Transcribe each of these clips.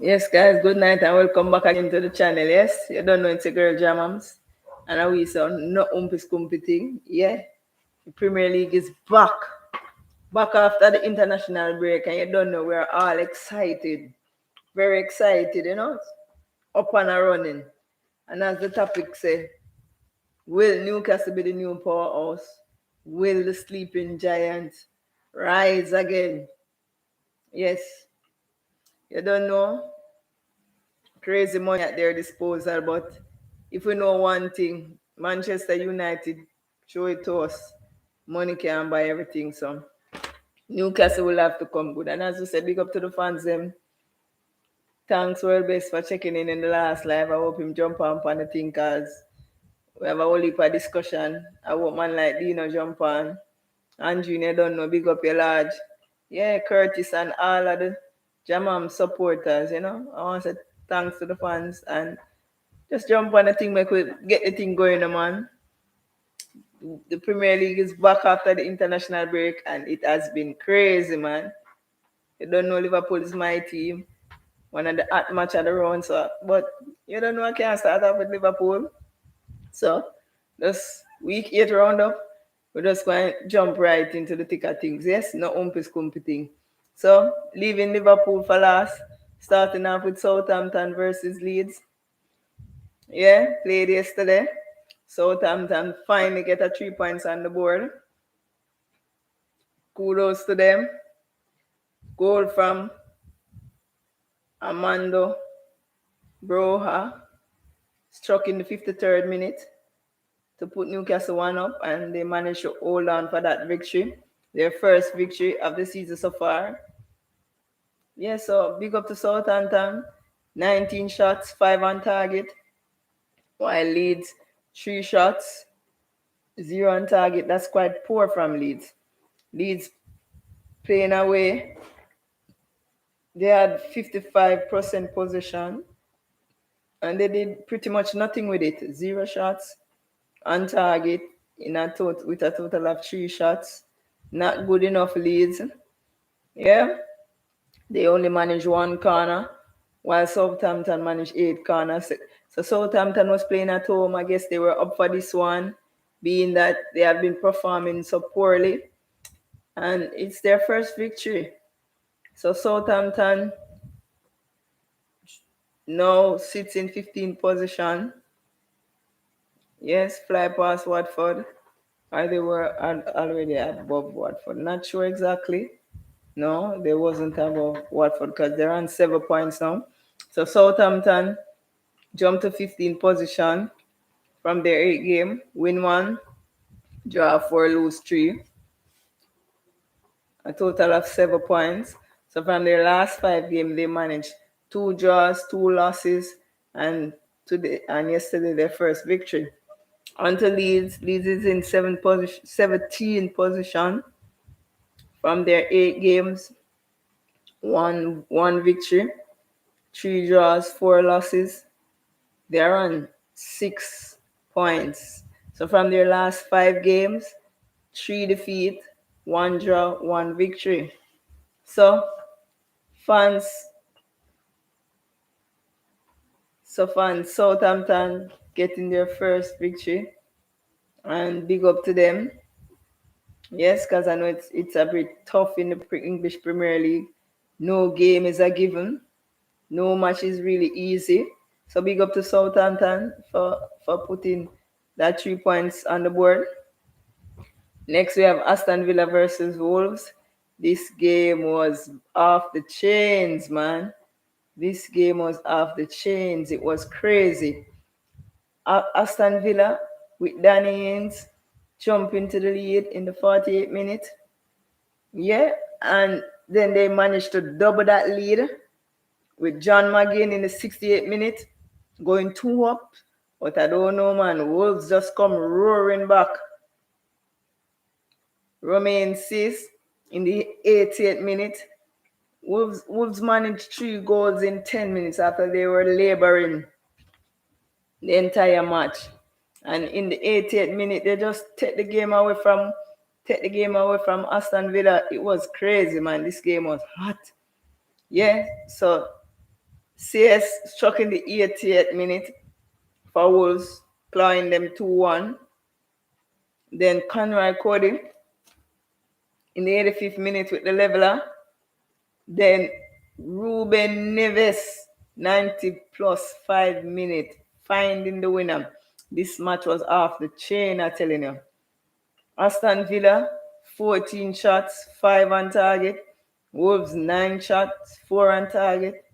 Yes, guys, good night and welcome back again to the channel. Yes, you don't know it's a girl Jamams. And I we saw no umpis competing. Yeah, the Premier League is back. Back after the international break, and you don't know we're all excited. Very excited, Up and a running. And as the topic say, will Newcastle be the new powerhouse? Will the sleeping giant rise again? Yes, you don't know. Crazy money at their disposal. But if we know one thing, Manchester United show it to us. Money can buy everything. So Newcastle will have to come good. And as we said, big up to the fans them. Thanks world best for checking in the last live. I hope him jump on the thing cause we have a whole heap of discussion. I hope man like Dino jump on. And Junior don't know, big up your large. Yeah, Curtis and all of the Jamam supporters, I want to say thanks to the fans and just jump on the thing, make we get the thing going, man. The Premier League is back after the international break, and it has been crazy, man. You don't know Liverpool is my team, one of the hot match of the round, so but you don't know I can't start off with Liverpool. So this week 8 roundup, we're just going to jump right into the thick of things. Yes, no umpis competing. So leaving Liverpool for last, starting off with Southampton versus Leeds. Yeah, played yesterday. Southampton finally get a 3 points on the board. Kudos to them. Goal from Armando Broha, struck in the 53rd minute to put Newcastle 1 up, and they managed to hold on for that victory. Their first victory of the season so far. Yeah, so big up to Southampton. 19 shots, 5 on target. While Leeds, 3 shots, 0 on target. That's quite poor from Leeds. Leeds playing away. They had 55% possession and they did pretty much nothing with it. 0 shots on target with a total of 3 shots. Not good enough Leeds. Yeah, they only managed 1 corner while Southampton managed 8 corners. So Southampton was playing at home. I guess they were up for this one, being that they have been performing so poorly. And it's their first victory. So Southampton now sits in 15th position. Yes, fly past Watford. Or they were already above Watford. Not sure exactly. No, they wasn't above Watford because they're on 7 points now. So Southampton jumped to 15th position from their 8 game. Win 1, draw 4, lose 3. A total of 7 points. So from their last 5 games, they managed 2 draws, 2 losses, and yesterday their first victory. On to Leeds. Leeds is in 17th position from their 8 games. One victory, 3 draws, 4 losses. They are on 6 points. So from their last 5 games, 3 defeat, 1 draw, 1 victory. So fans, Southampton getting their first victory, and big up to them. Yes, because I know it's a bit tough in the English Premier League. No game is a given. No match is really easy. So big up to Southampton for putting that 3 points on the board. Next we have Aston Villa versus Wolves. This game was off the chains, man. This game was off the chains. It was crazy. Aston Villa with Danny Ings jump into the lead in the 48th minute. Yeah, and then they managed to double that lead with John McGinn in the 68th minute, going 2 up. But I don't know, man. Wolves just come roaring back. Romain Sis in the 88th minute. Wolves managed 3 goals in 10 minutes after they were laboring the entire match. And in the 88th minute, they just take the game away from Aston Villa. It was crazy, man. This game was hot. Yeah, so CS struck in the 88th minute for Wolves, clawing them 2-1. Then Conroy Cody in the 85th minute with the leveler. Then Ruben Neves, 90 plus 5 minutes, finding the winner. This match was off the chain, I'm telling you. Aston Villa, 14 shots, 5 on target. Wolves, 9 shots, 4 on target.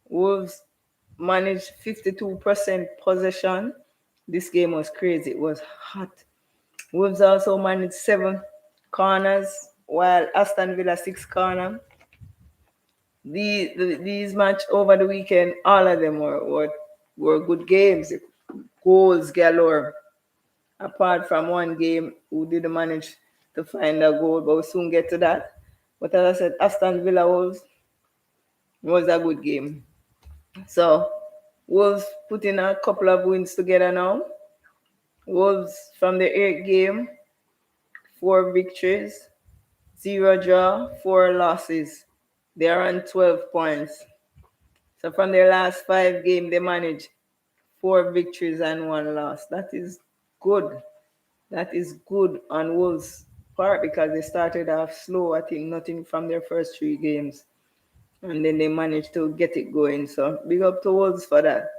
Wolves managed 52% possession. This game was crazy. It was hot. Wolves also managed 7 corners, while Aston Villa 6 corners. These match over the weekend, all of them were good games. Goals galore. Apart from one game, who didn't manage to find a goal, but we'll soon get to that. But as I said, Aston Villa was a good game. So Wolves putting a couple of wins together now. Wolves from the 8th game, 4 victories, 0 draw, 4 losses. They are on 12 points. So from their last 5 games, they managed 4 victories and 1 loss. That is good. That is good on Wolves' part because they started off slow. I think nothing from their first 3 games. And then they managed to get it going. So big up to Wolves for that.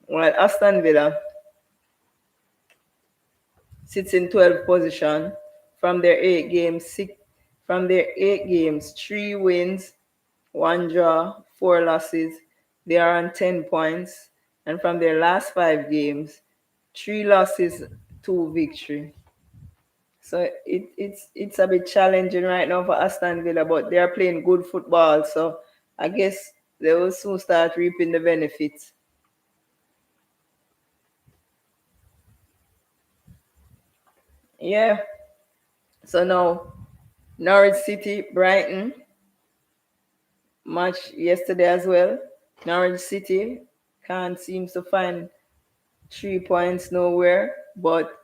While Aston Villa sits in 12th position from their 8 games, 3 wins, 1 draw, 4 losses. They are on 10 points. And from their last 5 games, 3 losses, 2 victory. So it's a bit challenging right now for Aston Villa, but they are playing good football. So I guess they will soon start reaping the benefits. Yeah. So now, Norwich City, Brighton match yesterday as well. Norwich City can't seem to find 3 points nowhere, but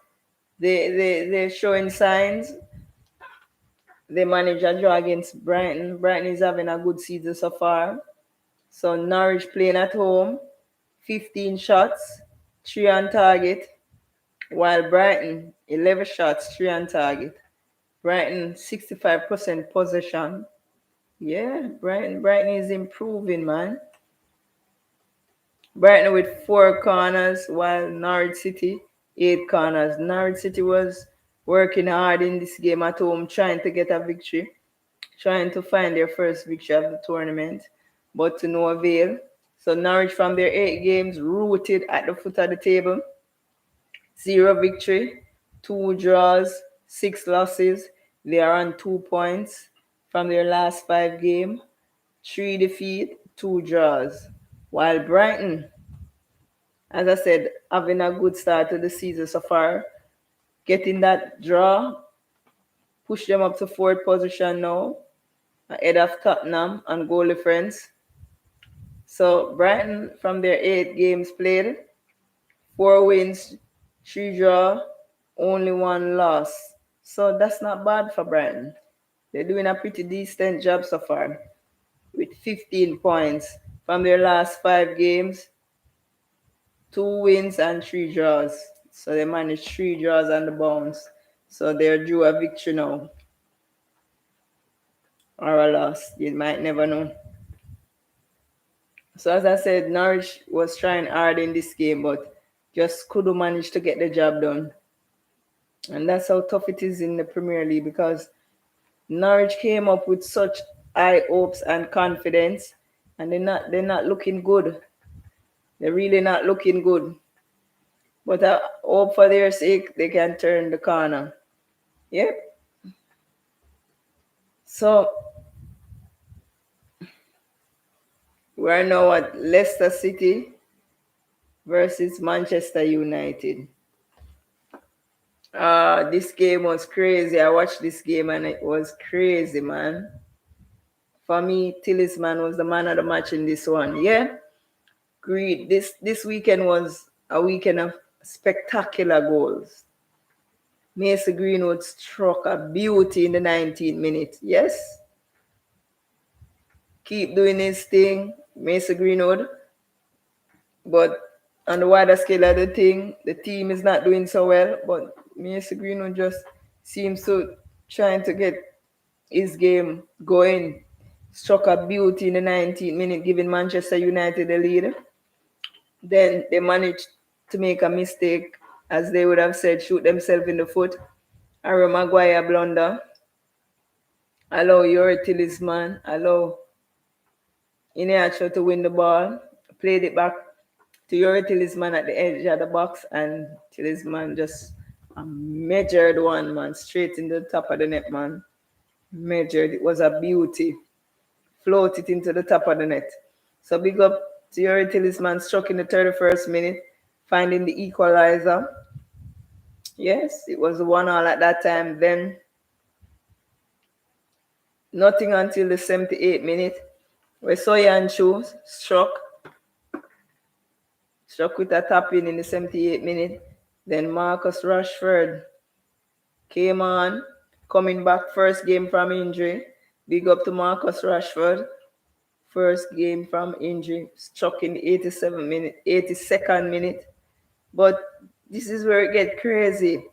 they're showing signs. They managed a draw against Brighton. Brighton is having a good season so far. So Norwich playing at home, 15 shots, 3 on target, while Brighton, 11 shots, 3 on target. Brighton, 65% possession. Yeah, Brighton is improving, man. Brighton with 4 corners, while Norwich City, 8 corners. Norwich City was working hard in this game at home, trying to get a victory, trying to find their first victory of the tournament, but to no avail. So Norwich from their 8 games rooted at the foot of the table. 0 victory, 2 draws, 6 losses. They are on 2 points from their last 5 games. 3 defeat, 2 draws. While Brighton, as I said, having a good start to the season so far, getting that draw, push them up to 4th position now, ahead of Tottenham and goal difference. So Brighton, from their 8 games played, 4 wins, 3 draw, only 1 loss. So that's not bad for Brighton. They're doing a pretty decent job so far with 15 points from their last 5 games, 2 wins and 3 draws. So they managed 3 draws on the bounce. So they're due a victory now. Or a loss. You might never know. So as I said, Norwich was trying hard in this game, but just couldn't manage to get the job done. And that's how tough it is in the Premier League because Norwich came up with such high hopes and confidence, and they're not looking good. They're really not looking good. But I hope for their sake they can turn the corner. Yep. So we're now at Leicester City versus Manchester United. This game was crazy. I watched this game and it was crazy, man. For me, Talisman was the man of the match in this one. Yeah. Great. This weekend was a weekend of spectacular goals. Mason Greenwood struck a beauty in the 19th minute. Yes. Keep doing his thing. Mason Greenwood. But on the wider scale of the thing, the team is not doing so well. But Mason Greenwood just seems to trying to get his game going. Struck a beauty in the 19th minute, giving Manchester United the lead. Then they managed to make a mistake, as they would have said, shoot themselves in the foot. Harry Maguire blunder. Allow Yuri Tillman, allow Iheanacho to win the ball. Played it back to Yuri Tillman at the edge of the box, and Tillman just measured one, man, straight in the top of the net, man. Measured. It was a beauty. Floated into the top of the net. So big up to Yuri Tillman, struck in the 31st minute, finding the equalizer. Yes, it was 1-1 at that time. Then nothing until the 78th minute, where Soyuncu struck with a tap in the 78th minute. Then Marcus Rashford came on, coming back first game from injury. Big up to Marcus Rashford. First game from injury, struck in the 82nd minute. But this is where it gets crazy.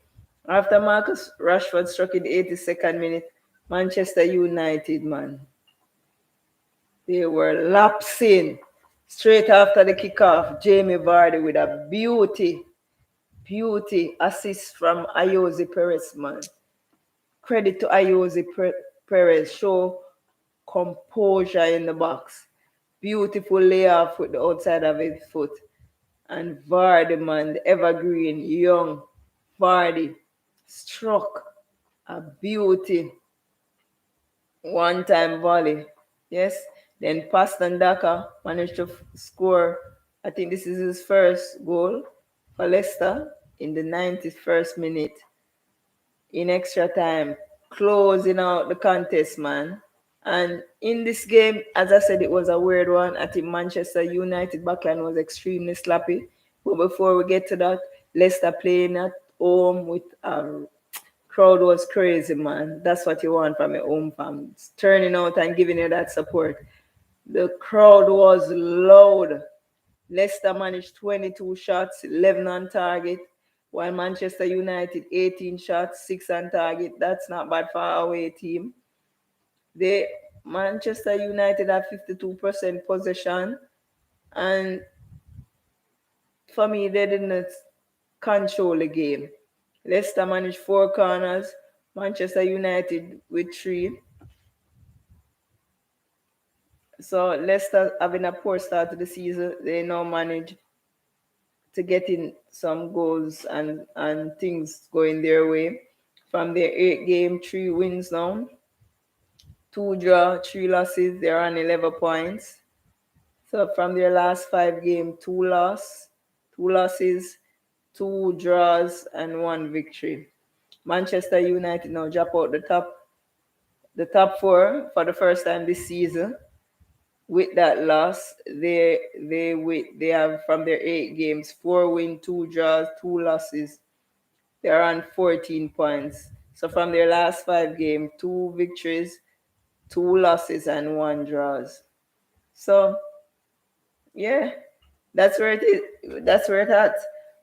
After Marcus Rashford struck in the 82nd minute, Manchester United, man, they were lapsing. Straight after the kickoff, Jamie Vardy with a beauty assist from Ayoze Perez, man. Credit to Ayoze Perez. Show composure in the box. Beautiful layoff with the outside of his foot. And Vardy, man, the evergreen, young Vardy, struck a beauty. One-time volley. Yes. Then Paston Daka managed to score. I think this is his first goal for Leicester in the 91st minute. In extra time, closing out the contest, man. And in this game, as I said, it was a weird one. I think Manchester United backline was extremely sloppy. But before we get to that, Leicester playing at home with a crowd was crazy, man. That's what you want from your home fans. Turning out and giving you that support. The crowd was loud. Leicester managed 22 shots, 11 on target, while Manchester United 18 shots, 6 on target. That's not bad for our away team. Manchester United had 52% possession, and for me, they didn't control the game. Leicester managed 4 corners, Manchester United with 3. So Leicester having a poor start to the season, they now manage to get in some goals and things going their way. From their 8 game, 3 wins now. 2 draw, 3 losses. They're on 11 points. So from their last 5 games, 2 losses, 2 draws, and 1 victory. Manchester United now drop out the top 4 for the first time this season. With that loss, they have from their 8 games 4 wins, 2 draws, 2 losses. They're on 14 points. So from their last 5 games, 2 victories, 2 losses, and 1 draws. So yeah, that's where it is. That's where it's at.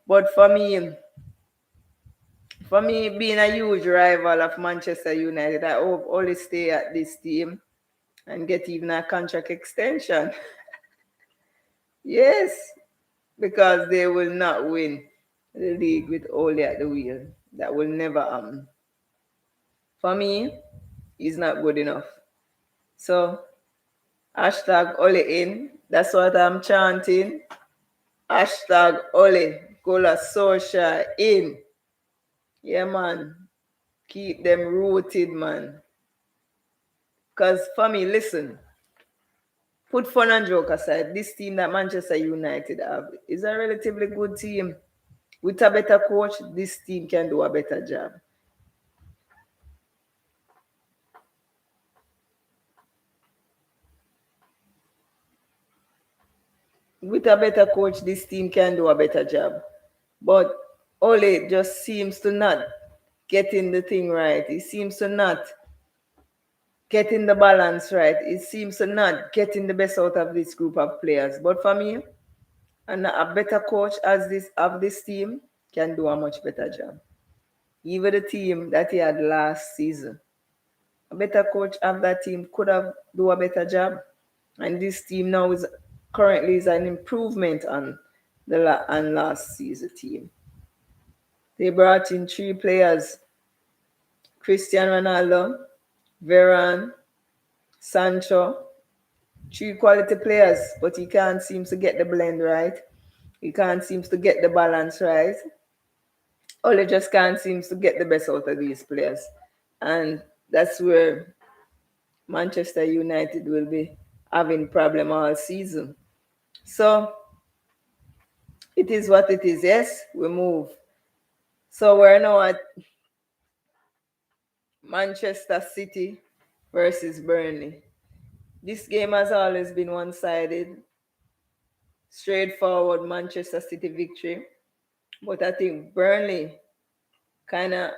But for me, being a huge rival of Manchester United, I hope Ole stay at this team and get even a contract extension. Yes, because they will not win the league with Ole at the wheel. That will never happen. For me, he's not good enough. So, hashtag Ole in. That's what I'm chanting. Hashtag Ole Gola Social in. Yeah, man. Keep them rooted, man. Because for me, listen, put fun and joke aside. This team that Manchester United have is a relatively good team. With a better coach, this team can do a better job. With a better coach, this team can do a better job. But Ole just seems to not getting the thing right. He seems to not getting the balance right. It seems to not getting the best out of this group of players. But for me, and a better coach as this of this team can do a much better job. Even the team that he had last season, a better coach of that team could have do a better job. And this team now is currently is an improvement on on last season team. They brought in three players: Cristiano Ronaldo, Varane, Sancho, three quality players, but he can't seem to get the blend right. He can't seem to get the balance right. Ole just can't seem to get the best out of these players. And that's where Manchester United will be having problem all season. So it is what it is. Yes, we move. So we're now at Manchester City versus Burnley. This game has always been one-sided, straightforward Manchester City victory. But I think Burnley kind of,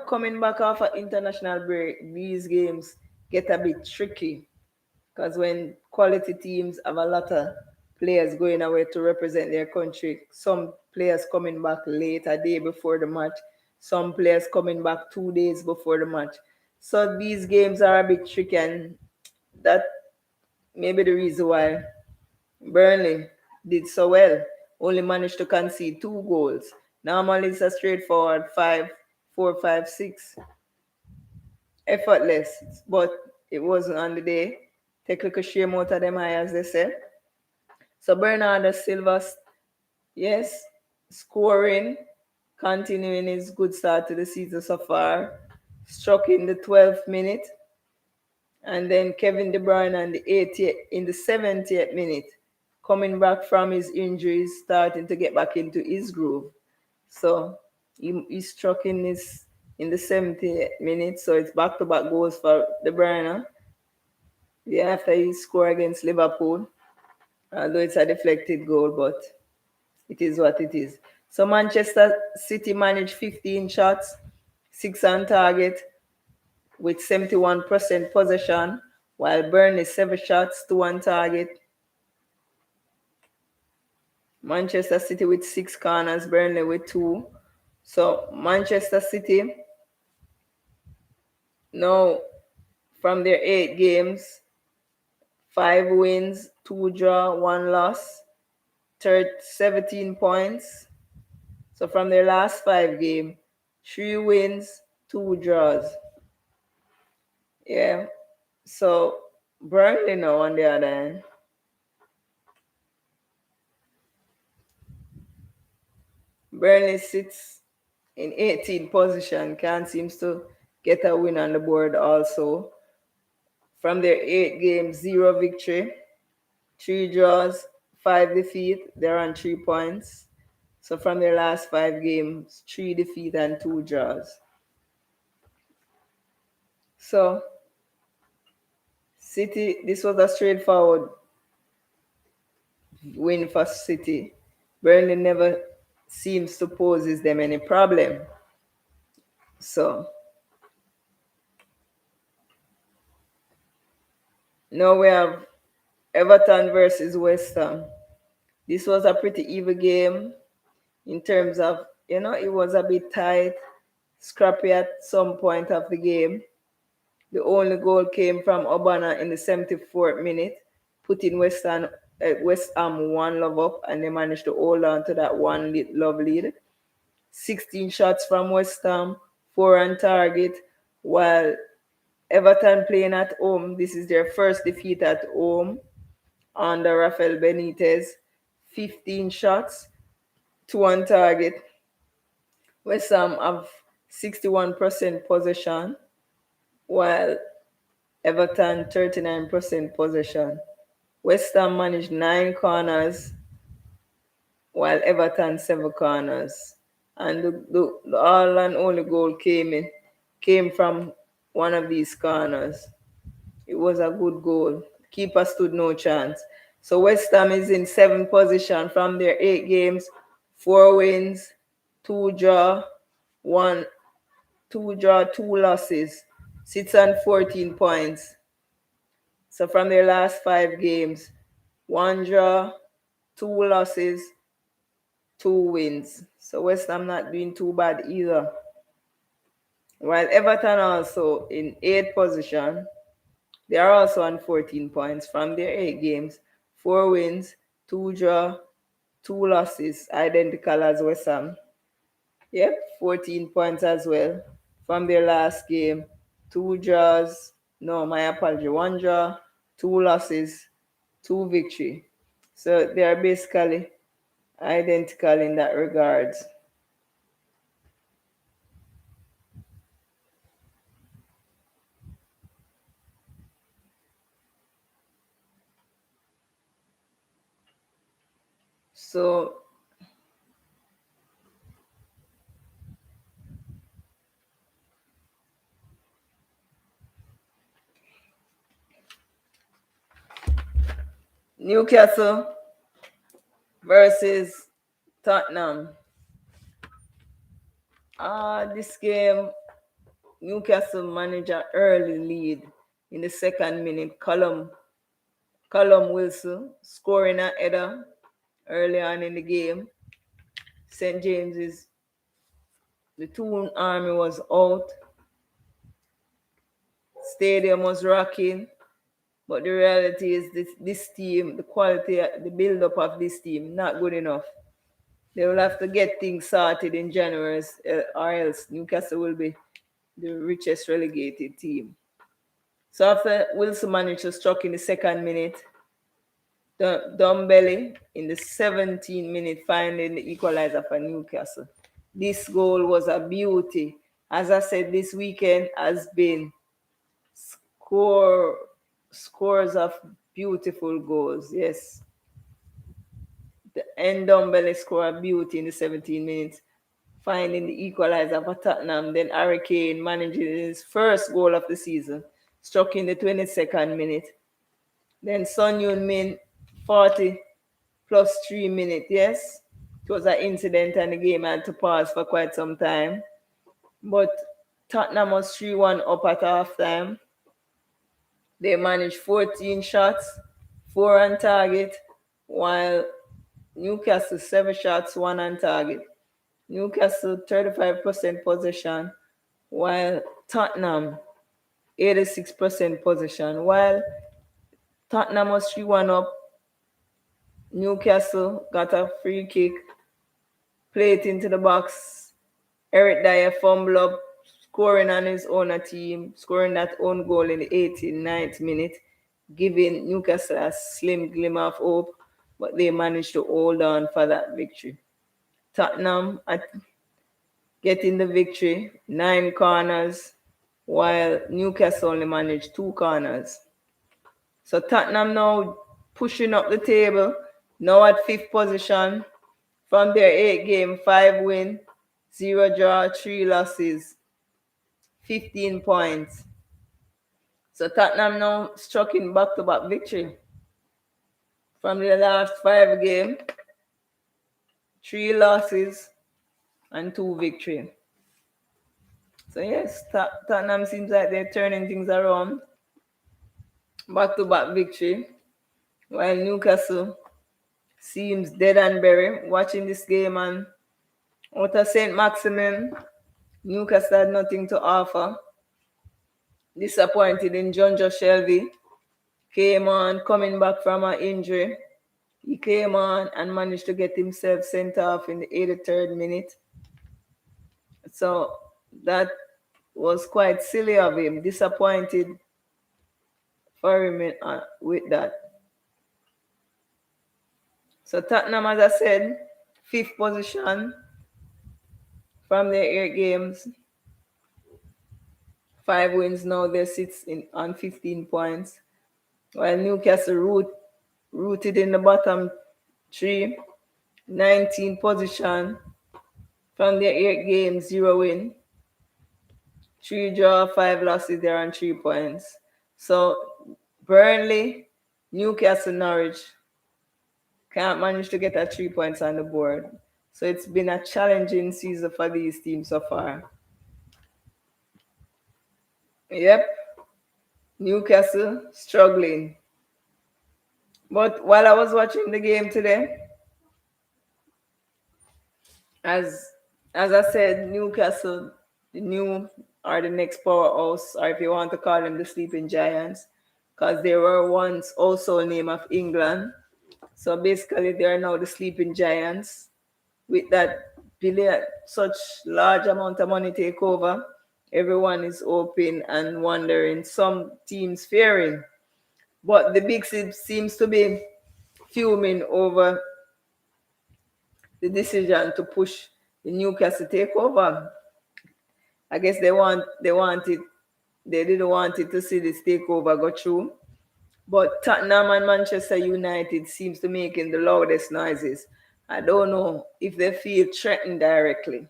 coming back off an international break, these games get a bit tricky because when quality teams have a lot of players going away to represent their country, some players coming back late, a day before the match, some players coming back 2 days before the match. So these games are a bit tricky, and that may be the reason why Burnley did so well, only managed to concede 2 goals. Normally, it's a straightforward 5-4-5-6, effortless, but it wasn't on the day. Take a little shame out of them eye, as they said. So Bernardo Silva, yes, scoring, continuing his good start to the season so far, struck in the 12th minute, and then Kevin De Bruyne in the 70th minute, coming back from his injuries, starting to get back into his groove. So he struck in the 70th minute, so it's back-to-back goals for De Bruyne. Yeah, after he scored against Liverpool, although it's a deflected goal, but it is what it is. So Manchester City managed 15 shots, 6 on target, with 71% possession, while Burnley 7 shots, 2 on target. Manchester City with 6 corners, Burnley with 2. So Manchester City now, from their 8 games, 5 wins, 2 draw, 1 loss, 17 points. So from their last 5 games, 3 wins, 2 draws. Yeah. So Burnley now on the other hand, Burnley sits in 18th position, can't seems to get a win on the board also. From their 8 games, 0 victory, 3 draws, 5 defeat. They're on 3 points. So from their last 5 games, 3 defeat and 2 draws. So City, this was a straightforward win for City. Burnley never seems to poses them any problem. So now we have Everton versus West Ham. This was a pretty even game in terms of, it was a bit tight, scrappy at some point of the game. The only goal came from Obana in the 74th minute, putting West Ham 1 love up, and they managed to hold on to that 1-love lead. 16 shots from West Ham, 4 on target, while Everton playing at home. This is their first defeat at home under Rafael Benitez. 15 shots, 2 on target. West Ham have 61% possession, while Everton 39% possession. West Ham managed 9 corners, while Everton 7 corners. And the all and only goal came from one of these corners. It was a good goal. Keeper stood no chance. So West Ham is in 7th position from their 8 games, 4 wins, 2 draw, 2 losses. sits on 14 points. So from their last 5 games, 1 draw, 2 losses, 2 wins. So West Ham not doing too bad either. While Everton also in 8th position, they are also on 14 points from their 8 games, 4 wins, 2 draw, 2 losses, identical as West Ham. Yep, 14 points as well from their last game. 2 draws, no, my apology, 1 draw, 2 losses, 2 victory. So they are basically identical in that regards. So Newcastle versus Tottenham. This game, Newcastle managed an early lead in the second minute. Callum Wilson scoring a header early on in the game. St. James's, the Toon Army was out. Stadium was rocking. But the reality is this team, the quality, the build-up of this team, not good enough. They will have to get things sorted in January, or else Newcastle will be the richest relegated team. So after Wilson managed to struck in the second minute, Dumbelly in the 17th minute finding the equalizer for Newcastle. This goal was a beauty. As I said, this weekend has been scores of beautiful goals. Yes. The Ndombele scored a beauty in the 17 minutes, finding the equalizer for Tottenham. Then Harry Kane managing his first goal of the season, struck in the 22nd minute. Then Son Heung-min, 40 plus 3 minutes. Yes, it was an incident and the game had to pause for quite some time. But Tottenham was 3-1 up at halftime. They managed 14 shots, 4 on target, while Newcastle 7 shots, 1 on target. Newcastle 35% possession, while Tottenham 86% possession. While Tottenham was 3-1 up, Newcastle got a free kick, played it into the box. Eric Dyer fumble up, scoring on his own team, scoring that own goal in the 89th minute, giving Newcastle a slim glimmer of hope, but they managed to hold on for that victory. Tottenham getting the victory, 9 corners, while Newcastle only managed 2 corners. So Tottenham now pushing up the table, now at 5th position. From their 8 game, 5 win, 0 draw, 3 losses, 15 points. So Tottenham now struck in back-to-back victory. From their last 5 games, 3 losses and 2 victory. So yes, Tottenham seems like they're turning things around. Back-to-back victory. While Newcastle seems dead and buried. Watching this game and out of St. Maximin, Newcastle had nothing to offer. Disappointed in John Joe Shelby. Came on, coming back from an injury. He came on and managed to get himself sent off in the 83rd minute. So that was quite silly of him. Disappointed for him with that. So Tottenham, as I said, 5th position from their 8 games. 5 wins now. They sit on 15 points. While Newcastle rooted in the bottom 3, 19 position from their 8 games, 0 win. 3 draw, 5 losses. They're on 3 points. So Burnley, Newcastle, Norwich can't manage to get 3 points on the board. So it's been a challenging season for these teams so far. Yep, Newcastle struggling. But while I was watching the game today, as as I said, Newcastle, the new are the next powerhouse, or if you want to call them the sleeping giants, because they were once also a name of England. So basically, they are now the sleeping giants. With that billion, such large amount of money take over, everyone is hoping and wondering. Some teams fearing, but the big six seems to be fuming over the decision to push the Newcastle takeover. I guess they didn't want it to see this takeover go through. But Tottenham and Manchester United seems to making the loudest noises. I don't know if they feel threatened directly.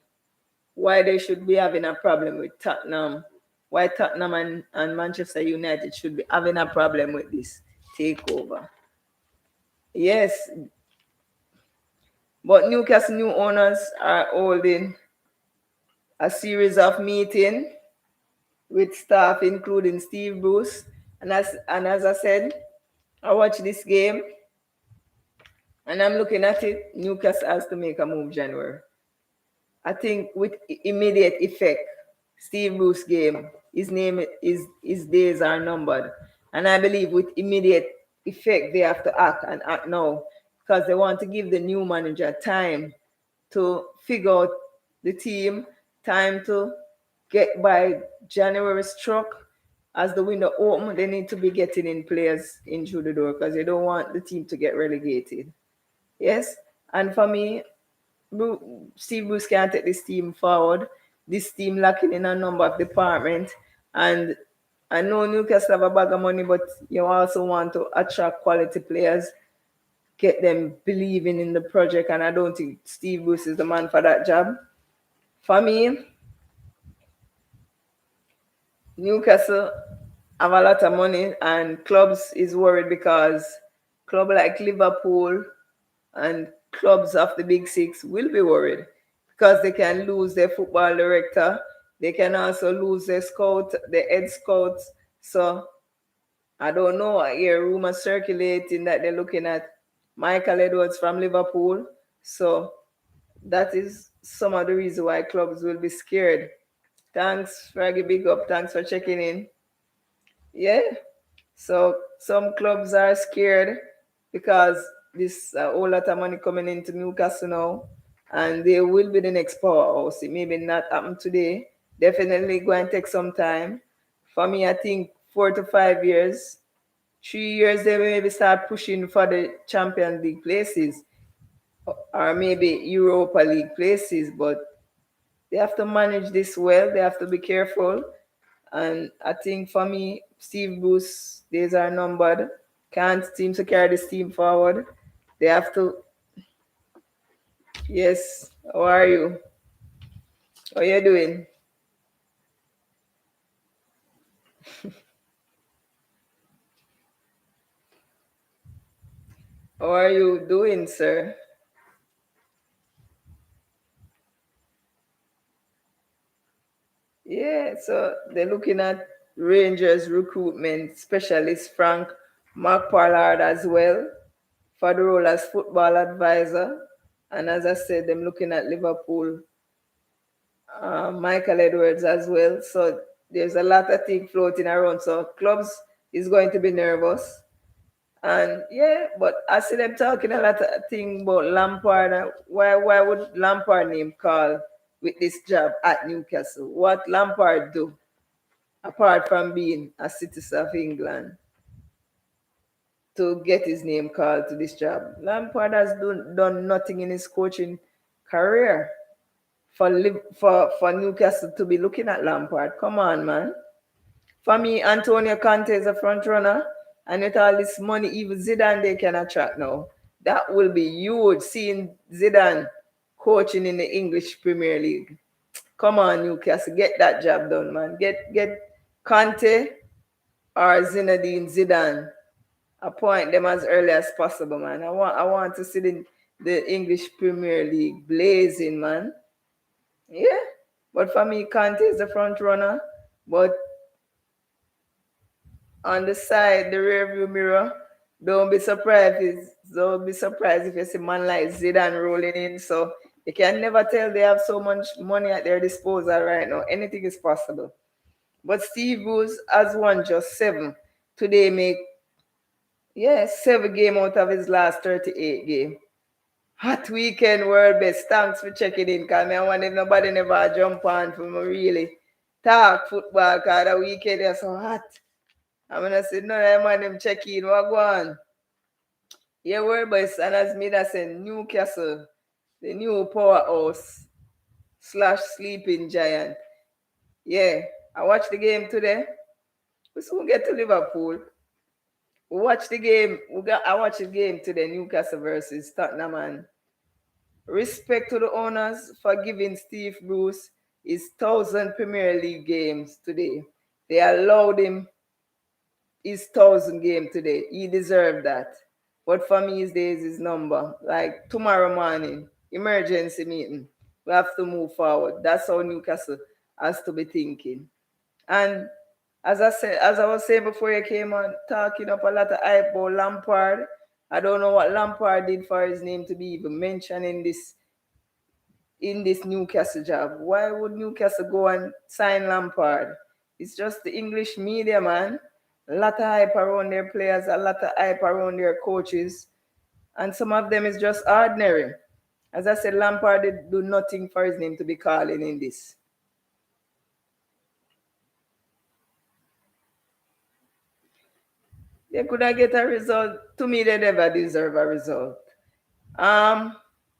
Why they should be having a problem with Tottenham? Why Tottenham and Manchester United should be having a problem with this takeover? Yes, but Newcastle new owners are holding a series of meetings with staff, including Steve Bruce. And as I said, I watched this game and I'm looking at it. Newcastle has to make a move January. I think with immediate effect, Steve Bruce game, his days are numbered. And I believe with immediate effect they have to act and act now because they want to give the new manager time to figure out the team, time to get by January struck. As the window open, they need to be getting in players in through the door because they don't want the team to get relegated. Yes, and for me, Steve Bruce can't take this team forward. This team lacking in a number of departments. And I know Newcastle have a bag of money, but you also want to attract quality players, get them believing in the project. And I don't think Steve Bruce is the man for that job. For me, Newcastle have a lot of money, and clubs is worried because club like Liverpool and clubs of the big six will be worried because they can lose their football director. They can also lose their scout, their head scouts. So I don't know. I hear rumors circulating that they're looking at Michael Edwards from Liverpool. So that is some of the reason why clubs will be scared. Thanks, Fraggy Big Up. Thanks for checking in. Yeah. So some clubs are scared because this whole lot of money coming into Newcastle now, and they will be the next powerhouse. It maybe not happen today. Definitely going to take some time. For me, I think 4 to 5 years, 3 years they will maybe start pushing for the Champions League places or maybe Europa League places, but they have to manage this well. They have to be careful. And I think for me, Steve Bruce days are numbered. Can't seem to carry this team forward. They have to. Yes. How are you? How are you doing? How are you doing, sir? Yeah. So they're looking at Rangers recruitment specialist Frank McParlard as well for the role as football advisor. And as I said, them looking at Liverpool, Michael Edwards as well. So there's a lot of things floating around. So clubs is going to be nervous. And yeah, but I see them talking a lot of thing about Lampard. Why would Lampard name call with this job at Newcastle? What Lampard do apart from being a citizen of England to get his name called to this job? Lampard has done nothing in his coaching career for Newcastle to be looking at Lampard. Come on, man. For me, Antonio Conte is a front runner, and with all this money, even Zidane they can attract now. That will be huge. Seeing Zidane coaching in the English Premier League. Come on, Newcastle, get that job done, man. Get Conte or Zinedine Zidane. Appoint them as early as possible, man. I want to see the English Premier League blazing, man. Yeah. But for me, Conte is the front runner. But on the side, the rear view mirror. Don't be surprised if you see man like Zidane rolling in. So you can never tell they have so much money at their disposal right now. Anything is possible. But Steve Bruce has won just 7. Today make 7 game out of his last 38 game. Hot weekend, world best. Thanks for checking in. Cause me I wonder if nobody never jump on for me really talk football. Cause the weekend is so hot. I'm gonna say no, that man them check in. What go on? Yeah, world best. And as me that say Newcastle, the new powerhouse slash sleeping giant. Yeah, I watched the game today. We soon get to Liverpool. We watch the game. I watched the game today, Newcastle versus Tottenham, and respect to the owners for giving Steve Bruce his 1,000 Premier League games today. They allowed him his 1,000 game today. He deserved that. But for me, there is his number. Like tomorrow morning, emergency meeting. We have to move forward. That's how Newcastle has to be thinking. And as I was saying before you came on, talking up a lot of hype about Lampard. I don't know what Lampard did for his name to be even mentioned in this Newcastle job. Why would Newcastle go and sign Lampard? It's just the English media, man. A lot of hype around their players, a lot of hype around their coaches, and some of them is just ordinary. As I said, Lampard did do nothing for his name to be calling in this. They could have get a result. To me, they never deserve a result.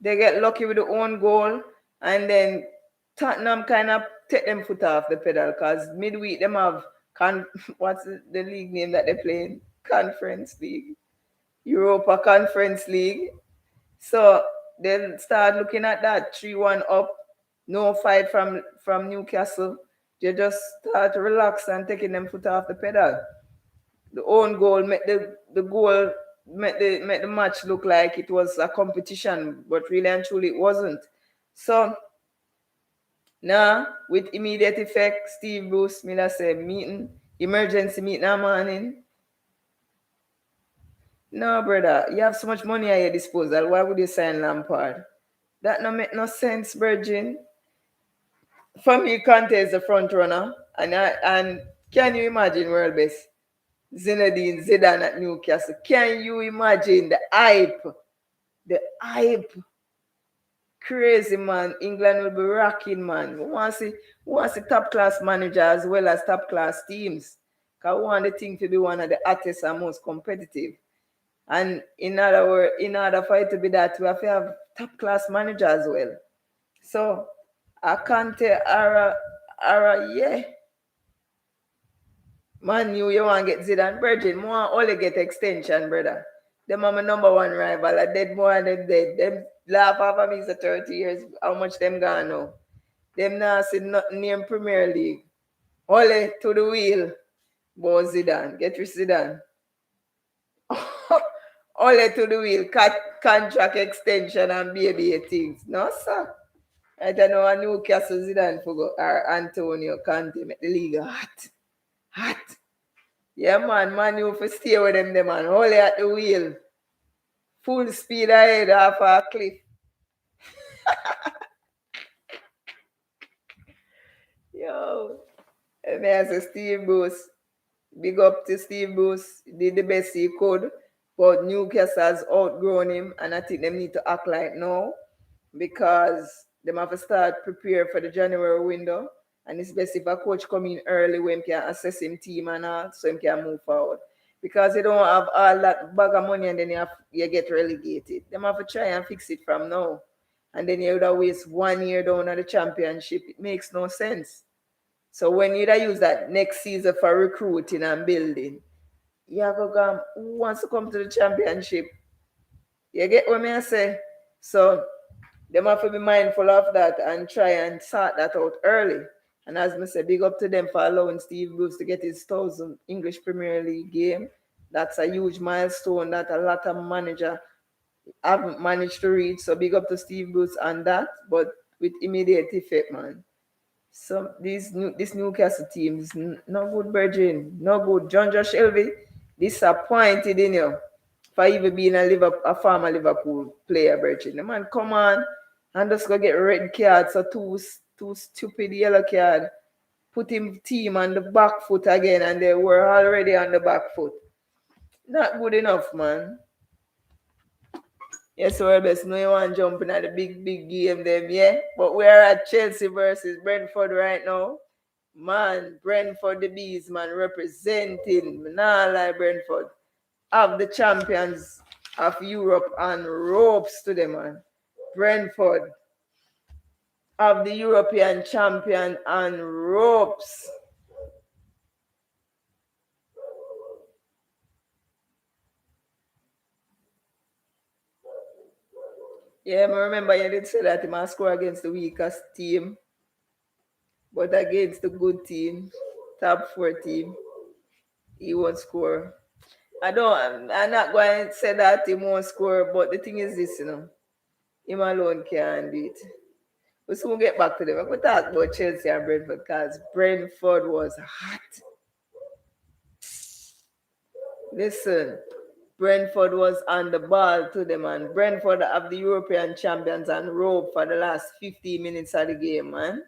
They get lucky with the own goal, and then Tottenham kind of take them foot off the pedal because midweek them have what's the league name that they play in? Conference League, Europa Conference League. So they start looking at that 3-1 up, no fight from Newcastle. They just start to relax and taking them foot off the pedal. The own goal make the goal make the match look like it was a competition, but really and truly it wasn't. So now with immediate effect, Steve Bruce Miller said emergency meeting that morning. No, brother, you have so much money at your disposal. Why would you sign Lampard? That no make no sense, Virgin. For me, Conte is the front runner, and can you imagine world best? Zinedine Zidane at Newcastle. Can you imagine the hype? The hype. Crazy, man. England will be rocking, man. We want to see top class manager as well as top class teams. Because we want the thing to be one of the hottest and most competitive. And in other words, in order for it to be that, we have to have top class manager as well. So I can't tell yeah. Man, you want to get Zidane. Virgin, more only get extension, brother. Them are my number one rival. I dead more than dead. Them laugh off of me for 30 years. How much them gone now? Them now see nothing in Premier League. Only to the wheel. Boy Zidane. Get rid Zidane. Only to the wheel. Contract extension and baby things. No, sir. I don't know a Newcastle Zidane for go or Antonio Conte make the league hot. Hot. Yeah, man, you have to stay with them, man. Only at the wheel. Full speed ahead off a cliff. Yo. And there's Steve Bruce. Big up to Steve Bruce. Did the best he could. But Newcastle has outgrown him. And I think they need to act like now. Because they have to start prepare for the January window. And it's best if a coach come in early when he can assess him team and all, so he can move forward. Because you don't have all that bag of money and then you get relegated. They have to try and fix it from now. And then you would have waste 1 year down at the championship. It makes no sense. So when you use that next season for recruiting and building, you have to go, who wants to come to the championship? You get what I say? So they have to be mindful of that and try and sort that out early. And as I said, big up to them for allowing Steve Bruce to get his 1,000 English Premier League game. That's a huge milestone that a lot of managers haven't managed to reach. So big up to Steve Bruce on that, but with immediate effect, man. This Newcastle team is no good, Virgin. No good. John Josh Shelby disappointed in you for even being a former Liverpool player, Virgin. The man come on and just go get red cards or two stupid yellow card. Put him team on the back foot again, and they were already on the back foot. Not good enough, man. Yes, we're best. No, you want jumping at the big game, them, yeah. But we're at Chelsea versus Brentford right now. Man, Brentford the bees, man, representing. Nah, like Brentford. Have the champions of Europe and ropes to them, man. Brentford have the European champion and ropes. Yeah, I remember you did say that he must score against the weakest team, but against the good team, top 4 team, he won't score. I'm not going to say that he won't score, but the thing is this, him alone can't do it. We soon get back to them. I'm going to talk about Chelsea and Brentford because Brentford was hot. Listen, Brentford was on the ball to them, man. Brentford have the European champions and rope for the last 15 minutes of the game, man.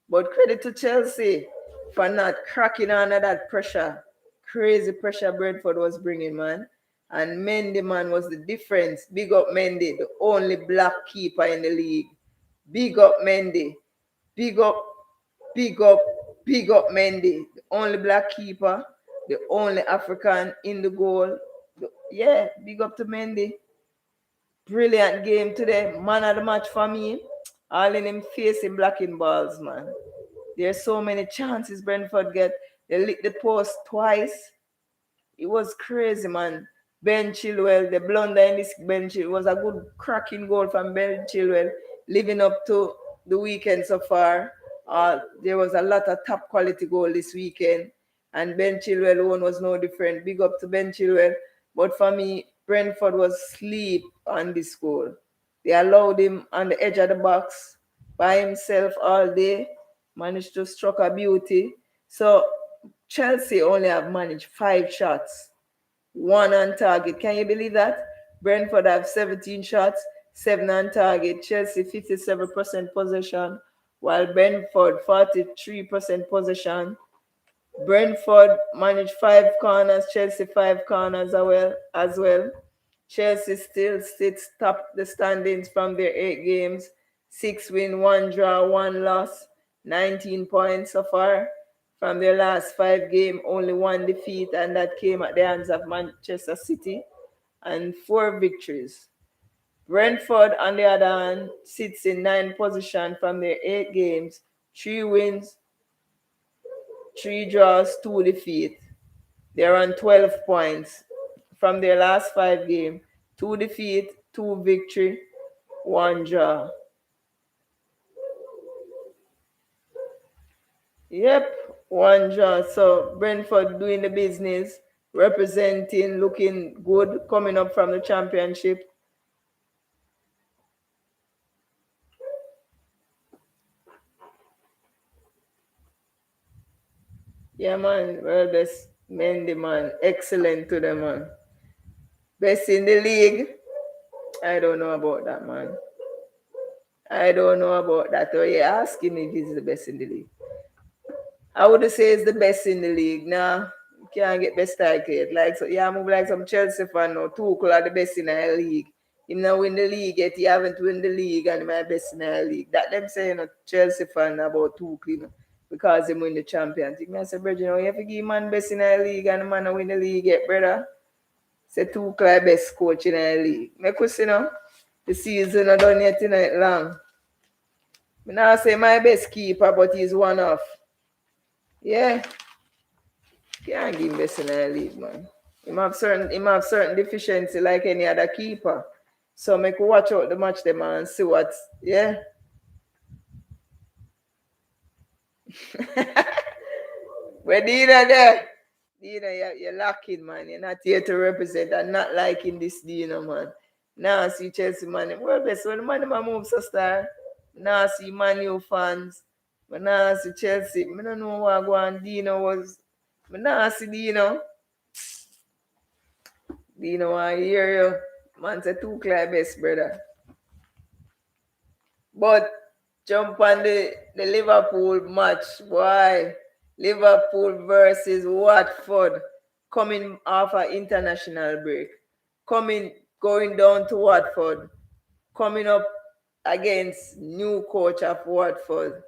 But credit to Chelsea for not cracking under that pressure. Crazy pressure Brentford was bringing, man. And Mendy, man, was the difference. Big up Mendy, the only black keeper in the league. Big up Mendy. Big up, big up, big up Mendy. The only black keeper, the only African in the goal. Yeah, big up to Mendy. Brilliant game today. Man of the match for me. All in him facing blocking balls, man. There's so many chances Brentford get. They licked the post twice. It was crazy, man. Ben Chilwell, the blunder in this Ben Chilwell was a good cracking goal from Ben Chilwell, living up to the weekend so far. There was a lot of top quality goal this weekend, and Ben Chilwell one was no different. Big up to Ben Chilwell. But for me, Brentford was asleep on this goal. They allowed him on the edge of the box by himself all day, managed to struck a beauty. So Chelsea only have managed 5 shots, 1 on target. Can you believe that? Brentford have 17 shots, 7 on target. Chelsea 57% possession, while Brentford 43% possession. Brentford managed 5 corners, Chelsea 5 corners as well. Chelsea still sits top the standings from their 8 games, 6 win, 1 draw, 1 loss, 19 points so far. From their last 5 games, only 1 defeat, and that came at the hands of Manchester City, and 4 victories. Brentford, on the other hand, sits in 9th position from their 8 games, 3 wins, 3 draws, 2 defeats. They're on 12 points from their last 5 games, 2 defeat, 2 victory, 1 draw. Yep, 1 draw. So Brentford doing the business, representing, looking good, coming up from the championship. Yeah, man. Well, best Mendy, man. Excellent to them, man. Best in the league. I don't know about that, man. I don't know about that. Oh, you're asking if he's the best in the league. I would say he's the best in the league. Nah, you can't get best title. Like, so, yeah, move like some Chelsea fan now. Tuchel are the best in the league. Him now win the league yet. He haven't win the league and my best in the league. That them saying a Chelsea fan about Tuchel, because he win the championship. I say, Bridget, you have to give man best in the league and the man win the league yet, brother. Say Tuchel best coach in the league. Make us see now. The season not done yet tonight long. I now say my best keeper, but he's one off. Yeah. Can't give him best in the league, man. He have certain deficiency like any other keeper. So make watch out the match them and see what's Where Dina there? Dina, you're lacking, man. You're not here to represent and not liking this Dina, man. Now see Chelsea man. Well, best when the man move so star. Now see Man U fans. I nah see Chelsea. I don't know what going Dino was. I nah see Dino. Dino, I hear you. Man say two clear best, brother. But jump on the Liverpool match. Why? Liverpool versus Watford coming off an international break. Going down to Watford. Coming up against new coach of Watford.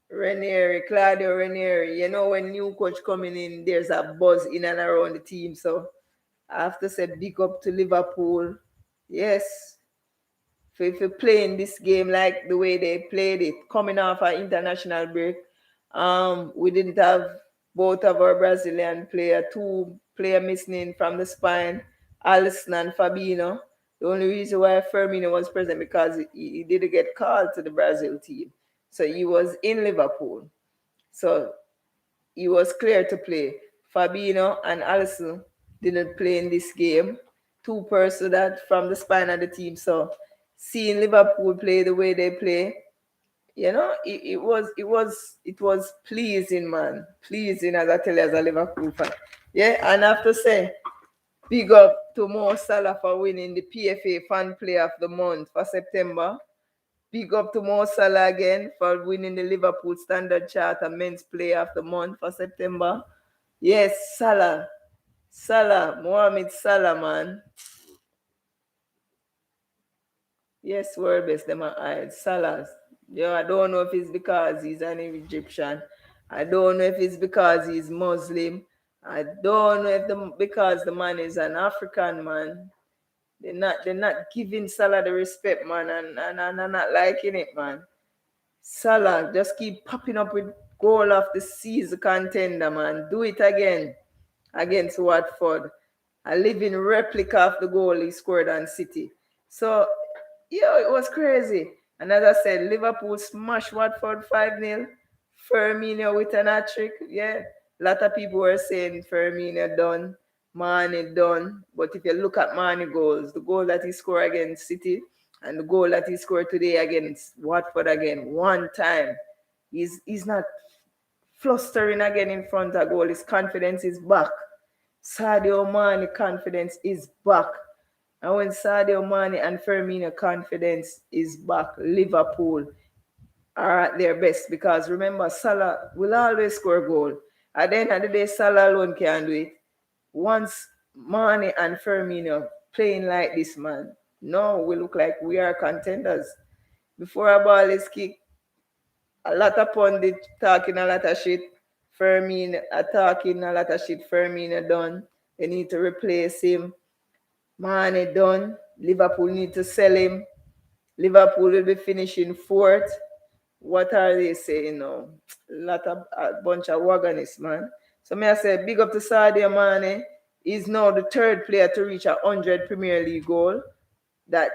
Claudio Ranieri. You know when new coach coming in, there's a buzz in and around the team. So I have to say big up to Liverpool. Yes, if you playing this game like the way they played it, coming off an international break, we didn't have both of our Brazilian two player missing from the spine, Alisson and Fabinho. The only reason why Firmino was present because he didn't get called to the Brazil team, so he was in Liverpool, so he was clear to play. Fabinho and Alisson didn't play in this game. Two persons that from the spine of the team. So seeing Liverpool play the way they play, it was pleasing, man. Pleasing as I tell you as a Liverpool fan. Yeah, and I have to say, big up to Mo Salah for winning the PFA Fan Player of the Month for September. Big up to Mo Salah again for winning the Liverpool Standard Charter Men's Player of the Month for September. Yes, Mohamed Salah, man. Yes, world best, them are eyed. Salah. I don't know if it's because he's an Egyptian. I don't know if it's because he's Muslim. I don't know if because the man is an African man. They're not giving Salah the respect, man, and I'm not liking it, man. Salah just keep popping up with goal of the season contender, man. Do it again against Watford. A living replica of the goal he scored on City. So, it was crazy. And as I said, Liverpool smashed Watford 5-0. Firmino with an hat-trick. Yeah, a lot of people were saying Firmino done, Mane done. But if you look at Mane goals, the goal that he scored against City and the goal that he scored today against Watford again, one time, he's not flustering again in front of goal. His confidence is back. Sadio Mane confidence is back. And when Sadio Mane and Firmino confidence is back, Liverpool are at their best because remember, Salah will always score a goal. At the end of the day, Salah alone can do it. Once Mane and Firmino playing like this, man, no, we look like we are contenders. Before a ball is kicked, a lot of pundit talking a lot of shit. Firmino talking a lot of shit. Firmino done. They need to replace him. Mane done. Liverpool need to sell him. Liverpool will be finishing fourth. What are they saying now? A bunch of wagonists, man. So may I say, big up to Sadio Mane. He's now the third player to reach 100 Premier League goal. That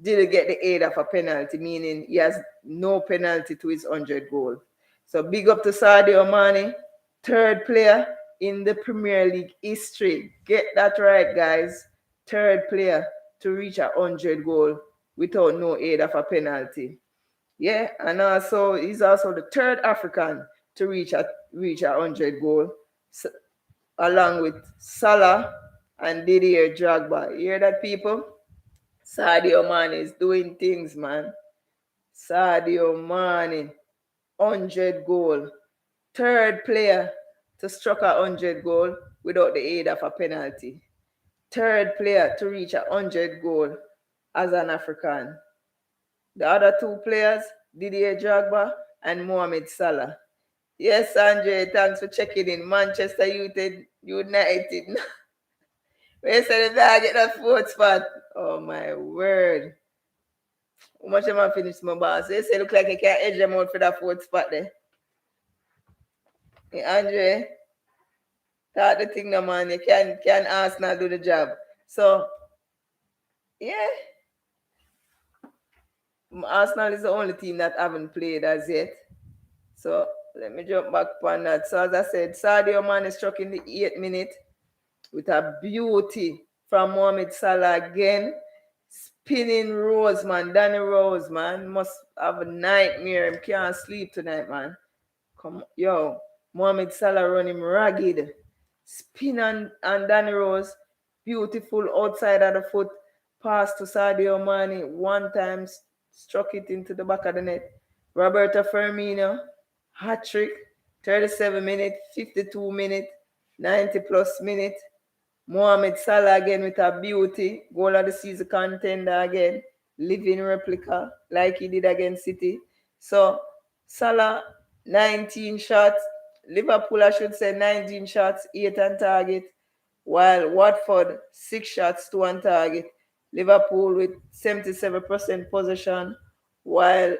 didn't get the aid of a penalty, meaning he has no penalty to his 100 goal. So big up to Sadio Mane, third player in the Premier League history. Get that right, guys. Third player to reach 100 goal without no aid of a penalty. Yeah, and also he's also the third African to reach 100 goal, along with Salah and Didier Drogba. You hear that, people? Sadio Mane is doing things, man. Sadio Mane, 100 goal. Third player to struck 100 goal without the aid of a penalty. Third player to reach 100 goal as an African. The other two players, Didier Drogba and Mohamed Salah. Yes, Andre, thanks for checking in. Manchester United. Where said the dog get that fourth spot? Oh my word. How much am I finish my boss? They say look like I can't edge them out for that fourth spot there. Hey, Andre, start the thing now, man. You can Arsenal do the job. So, yeah. Arsenal is the only team that haven't played as yet. So, let me jump back on that. So, as I said, Sadio Mane struck in the 8th minute with a beauty from Mohamed Salah again. Spinning Rose, man. Danny Rose, man. Must have a nightmare. Him can't sleep tonight, man. Come, yo. Mohamed Salah run him ragged. Spin and Danny Rose. Beautiful outside of the foot. Pass to Sadio Mane. One time struck it into the back of the net. Roberto Firmino. Hat trick. 37 minutes, 52 minutes, 90 plus minutes. Mohamed Salah again with a beauty. Goal of the season contender again. Living replica like he did against City. So Salah 19 shots. Liverpool, I should say 19 shots, 8 on target. While Watford 6 shots, 2 on target. Liverpool with 77% possession. While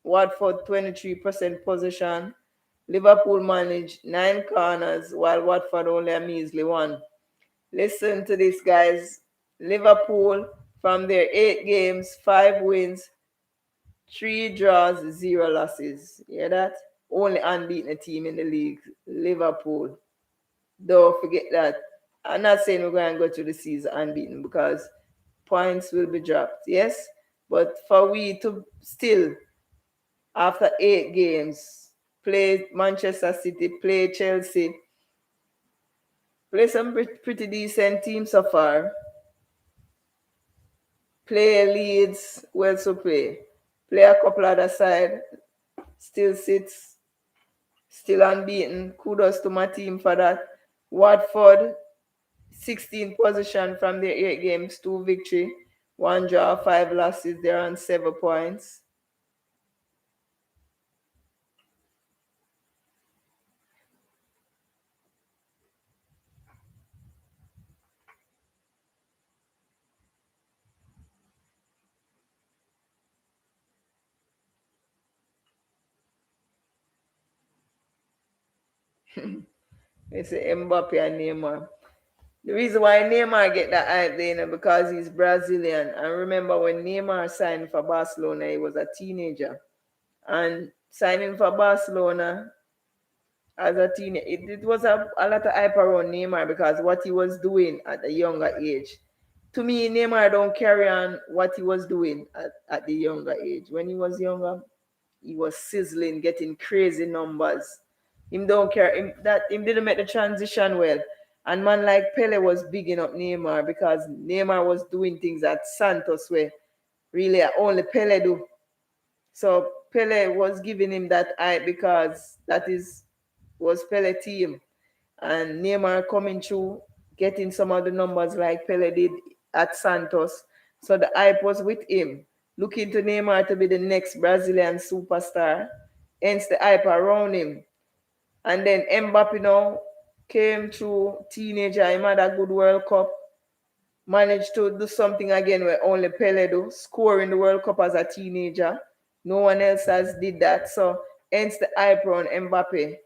Watford 23% possession. Liverpool managed 9 corners while Watford only a measly one. Listen to this, guys. Liverpool, from their 8 games, 5 wins, 3 draws, 0 losses. You hear that? Only unbeaten team in the league, Liverpool. Don't forget that. I'm not saying we're going to go through the season unbeaten because points will be dropped, yes? But for we to still, after 8 games, play Manchester City, play Chelsea, play some pretty decent teams so far, play Leeds, who else will play? Play a couple other side, still sits, still unbeaten. Kudos to my team for that. Watford, 16 position from their 8 games, 2 victory, 1 draw, 5 losses. They're on 7 points. It's Mbappe and Neymar. The reason why Neymar get that hype there, because he's Brazilian. And remember when Neymar signed for Barcelona, he was a teenager. And signing for Barcelona as a teenager, it was a lot of hype around Neymar because what he was doing at a younger age. To me, Neymar don't carry on what he was doing at the younger age. When he was younger, he was sizzling, getting crazy numbers. Him don't care. Him didn't make the transition well. And man like Pele was bigging up Neymar because Neymar was doing things at Santos where really only Pele do. So Pele was giving him that hype because that was Pele team. And Neymar coming through, getting some of the numbers like Pele did at Santos. So the hype was with him, looking to Neymar to be the next Brazilian superstar. Hence the hype around him. And then Mbappe now came through teenager. He had a good World Cup. Managed to do something again where only Pele do, score in the World Cup as a teenager. No one else has did that. So hence the hype around Mbappe.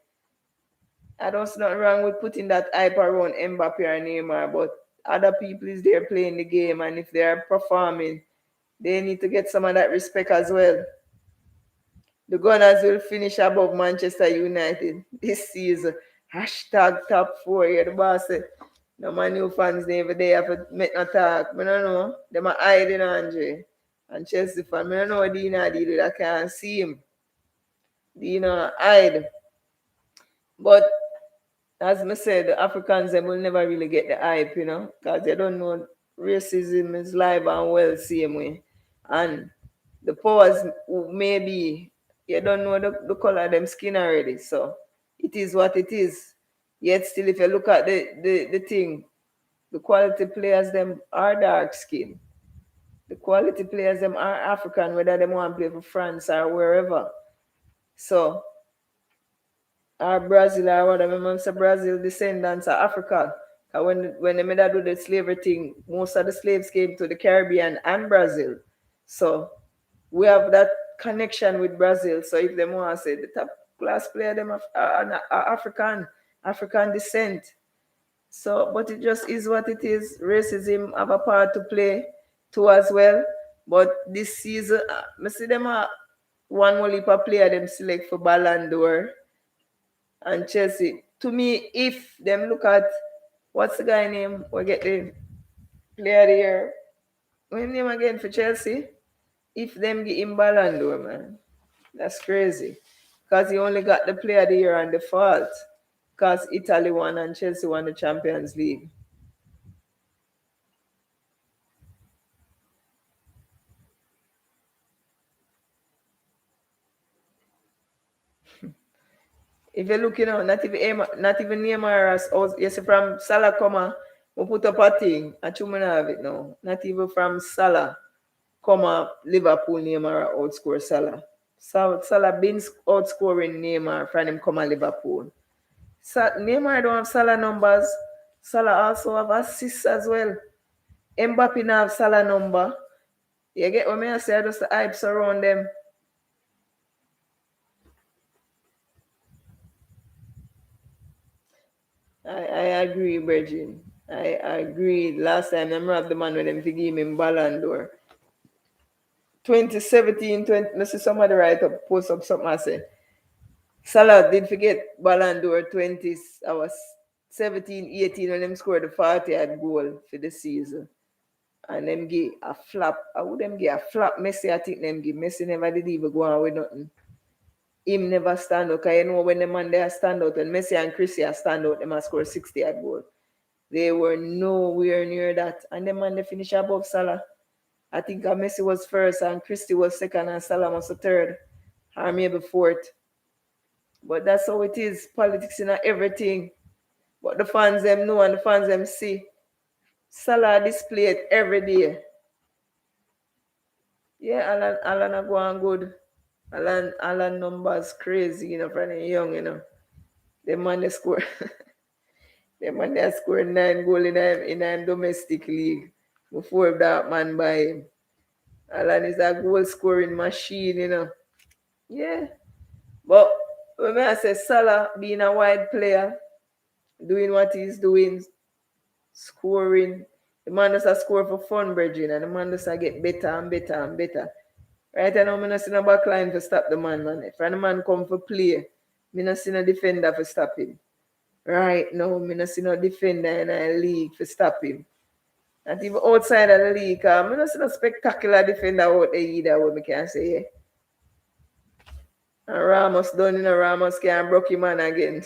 I don't see nothing wrong with putting that hype around Mbappe or Neymar, but other people is there playing the game, and if they are performing, they need to get some of that respect as well. The Gunners will finish above Manchester United this season. Hashtag top four. Yeah, the boss said, no, my new fans never they have to make no talk. I don't know. They are hiding Andre. And Chelsea fan. I don't know what Dina did. I can't see him. Dina hide. But as I said, the Africans they will never really get the hype, because they don't know racism is live and well same way. And the powers who maybe you don't know the color of them skin already. So it is what it is. Yet still if you look at the thing, the quality players them are dark skin. The quality players them are African, whether they want to play for France or wherever. So or Brazil or whatever. Remember, say Brazil descendants are Africa. And when they made that do the slavery thing, most of the slaves came to the Caribbean and Brazil. So we have that connection with Brazil. So if they want to say the top class player, them are African descent. So, but it just is what it is. Racism have a part to play too as well. But this season, I see them one more leap of player them select for Ballon d'Or and Chelsea. To me, if them look at what's the guy name? We get the player there. What him name again for Chelsea? If them get him Ballon d'Or, man. That's crazy. Because he only got the player of the year on default. Because Italy won and Chelsea won the Champions League. If you're looking out, not even Neymar as you see from Salah come on, we put up a thing. I choose me have it now. Not even from Salah come on, Liverpool Neymar outscore Salah. Salah been outscoring Neymar from him come on Liverpool. Neymar don't have Salah numbers. Salah also have assists as well. Mbappe now have Salah number. You get what I say? Just the hypes around them. I agree, Virgin. I agree. Last time, I remember the man when them give him Ballon d'Or. 2017, 20, let's see somebody write up, post up something I say. Salah did forget Ballon d'Or 20s. I was 17, 18 when them scored the 40 at goal for the season. And them give a flap. I would them give a flap. Messi, I think them give. Messi never did even go on with nothing. Him never stand out. Because you know when the man there stand out, when Messi and Christian stand out, they must score 60 at goal. They were nowhere near that. And the man they finish above Salah. I think Messi was first and Christie was second and Salah was the third. Or maybe fourth. But that's how it is. Politics in everything. But the fans them know and the fans them see. Salah displayed every day. Yeah, Alan are going good. Alan numbers crazy, from the young, The man they score. The man they scored 9 goals in a domestic league before that man by him. Alan is a goal scoring machine. Yeah. But when I say Salah being a wide player, doing what he's doing, scoring, the man does a score for fun, Bridging, and the man does get better and better and better. Right now, I'm not seeing a back line to stop the man. If the man come for play, I'm not seeing a defender to stop him. Right now, I'm not seeing a defender in a league to stop him. Not even outside of the league, I'm not seeing a spectacular defender out there either, what I can say, yeah. And Ramos done Ramos can't broke him man again.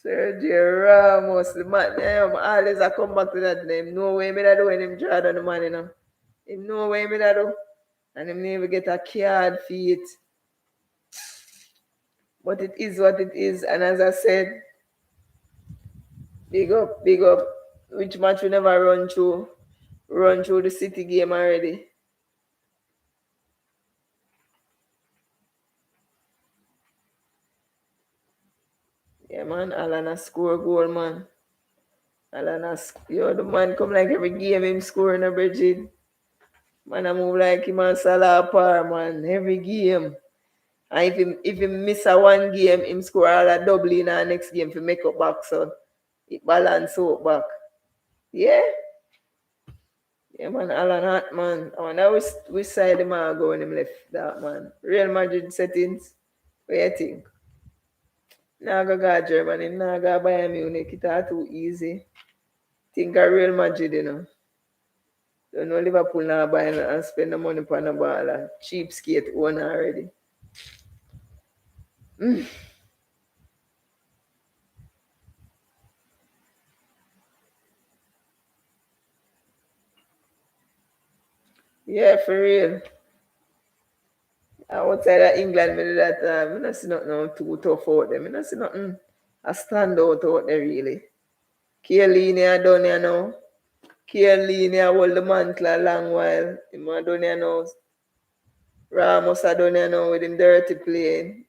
Sergio Ramos, the man, always I come back to that name. No way me that do when him draw on the man, Him no way me that do. And him never get a card for it. But it is what it is. And as I said, big up, big up. Which match we never run through? Run through the City game already. Yeah, man, Alana score goal, man. The man come like every game him scoring a Bridget. Man, I move like him and Salah apart, man. Every game. And if he miss a one game, him score all a double in our next game to make up back, so it balance out back. Yeah? Yeah, man, Alan Hart, man. I wonder which side him are go when him left that, man. Real Madrid settings. What you think? Nah go Germany, nah go Bayern Munich. It are too easy. Think of Real Madrid. Don't know Liverpool now buying and spend the money on the ball. Cheap skate one already. Yeah, for real. Outside of England, me do that I don't see nothing too tough out there. I don't see nothing a stand out there really. Chiellini I done here now. Chiellini I hold the mantle a long while. Him I done here now. Ramos I done here now with him dirty playing.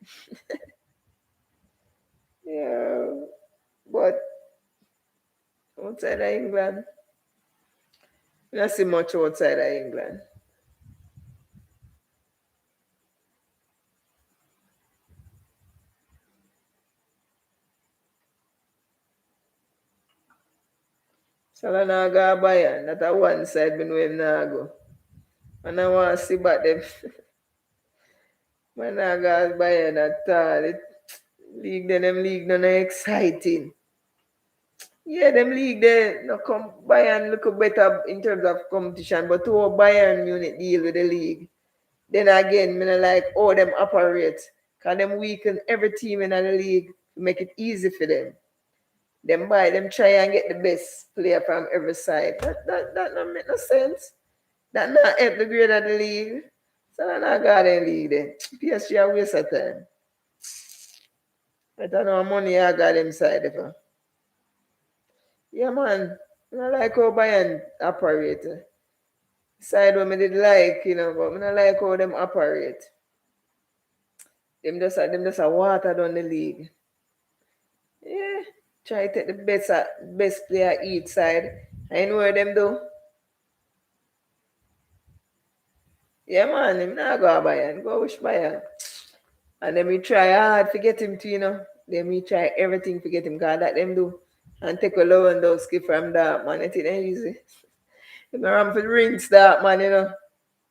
Yeah. But outside of England, I don't see much outside of England. Salah now go Bayern. That a one side me know him now go. And I want to see back them. Man now go Bayern at all. Them league none exciting. Yeah, them league they no come Bayern look better in terms of competition, but to Bayern Munich deal with the league. Then again, me not like how them operate. Cause them weaken every team in the league to make it easy for them. Them try and get the best player from every side. That don't make no sense. That not help the grade of the league. So that not garden league then. PSG a waste of time. I don't know how money I got them side of. Yeah man. I like how Bayern operate. Side what me did like, but I don't like how them operate. Them just a water down the league. Yeah. Try to take the best player each side. I know where them do. Yeah man, him not go Bayern. Go wish Bayern. And then we try hard to get him to. Then we try everything to get him, cause that them do. And take a Lewandowski from that man. It ain't easy. Them around for rinse that man.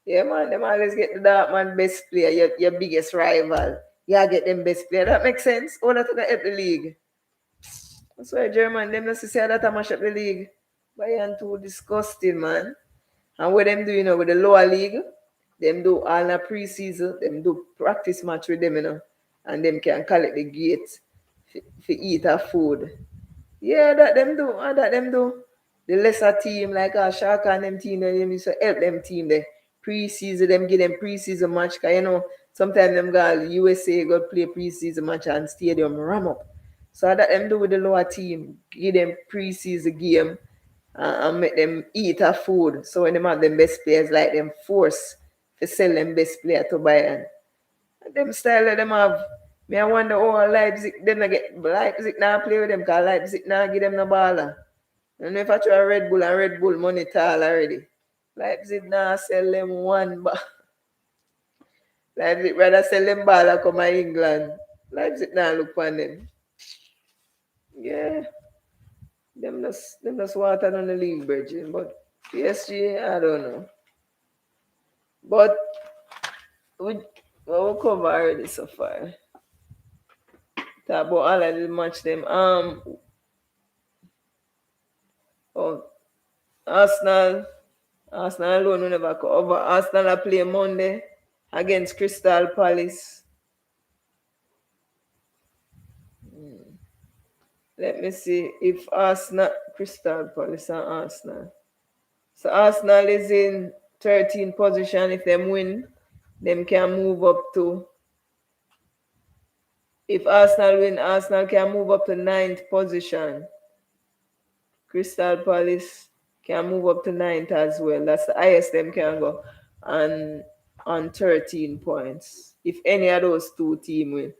Yeah man, them always get the dark man best player, your biggest rival. Yeah, get them best player. That makes sense. All that to help the league. That's why German, them not say that I mash up the league. Bayern too disgusting, man. And what them do, with the lower league, them do all the pre-season, them do practice match with them. And them can collect the gate for eat our food. Yeah, that them do. That them do. The lesser team, like Shaka and them team, them used to help them team there. Pre-season, them give them pre-season match. Cause sometimes them go USA go play pre-season match and stadium ram up. So that them do with the lower team, give them pre-season game and make them eat our food. So when them have them best players, like them force to sell them best player to Bayern. And them style that them have. Me I wonder how Leipzig them not get Leipzig now play with them because Leipzig now give them no baller. And if I try Red Bull and Red Bull money tall already. Leipzig now sell them one ball. Leipzig rather sell them baller come to England. Leipzig now look on them. Yeah. Them just water on the league, Virgin. But PSG, I don't know. But we well, we cover already so far. Talk about all of the match them. Oh, Arsenal. Arsenal alone will never cover. Arsenal are play Monday against Crystal Palace. Let me see if Arsenal, Crystal Palace and Arsenal. So Arsenal is in 13th position. If them win, them can move up to. If Arsenal win, Arsenal can move up to 9th position. Crystal Palace can move up to 9th as well. That's the highest them can go. And on 13 points. If any of those two teams win.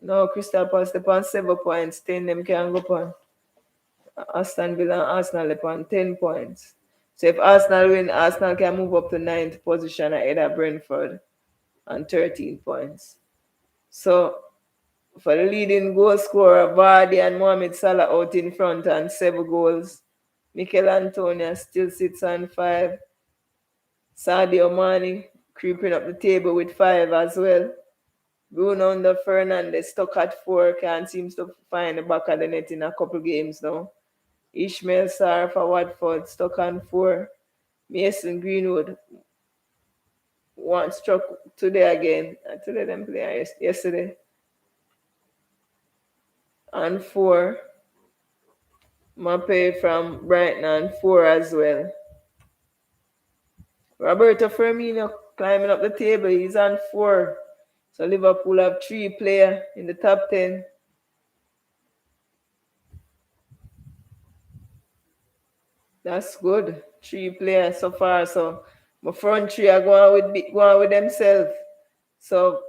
No, Crystal Palace upon 7 points, 10 them can go upon. Aston Villa and Arsenal upon 10 points. So if Arsenal win, Arsenal can move up to 9th position ahead of Brentford on 13 points. So for the leading goal scorer, Vardy and Mohamed Salah out in front and 7 goals. Mikel Antonio still sits on 5. Sadio Mane creeping up the table with 5 as well. Bruno under Fernandes stuck at 4. Can't seem to find the back of the net in a couple games now. Ishmael Sarr for Watford stuck on 4. Mason Greenwood struck today again. Today them play yesterday. And 4. Mape from Brighton and 4 as well. Roberto Firmino climbing up the table. He's on 4. So Liverpool have 3 players in the top 10. That's good. 3 players so far. So my front 3 are going with themselves. So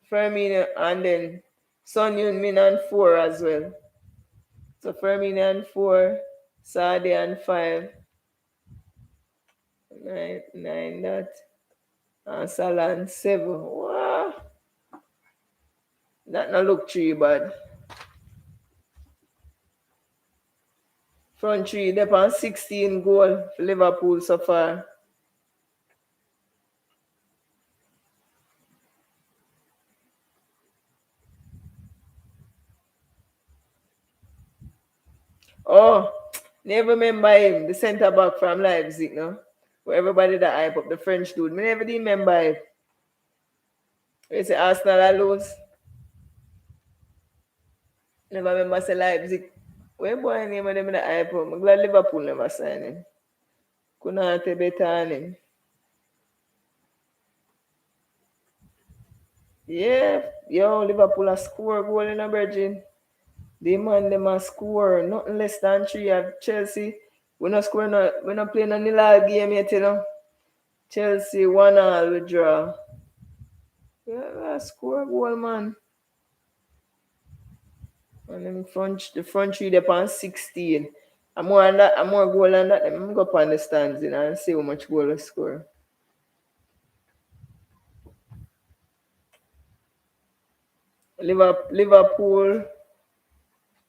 Firmino and then Son Heung-min on 4 as well. So Firmino on 4, Sadio on 5, 9 that, and Salah on 7. Wow. That not look too bad. Front 3, they're on 16 goal for Liverpool so far. Oh, never remember him, the centre back from Leipzig, no? Where everybody that hype up the French dude. Me never did remember him. You say Arsenal I lose. Never remember say Leipzig. Where boy name of them in the hype up? I'm glad Liverpool never signed him. Couldn't have better on him. Yeah, yo, Liverpool a score goal in a virgin. The man them a score nothing less than three at Chelsea. We not score no, we not playing a nil game yet, you know. Chelsea 1-1 we draw. Yeah, score goal, man. And then the front three they're on 16. I'm more on that, I'm more goal than that. I'm go up on the stands, you know, and see how much goal we score. Liverpool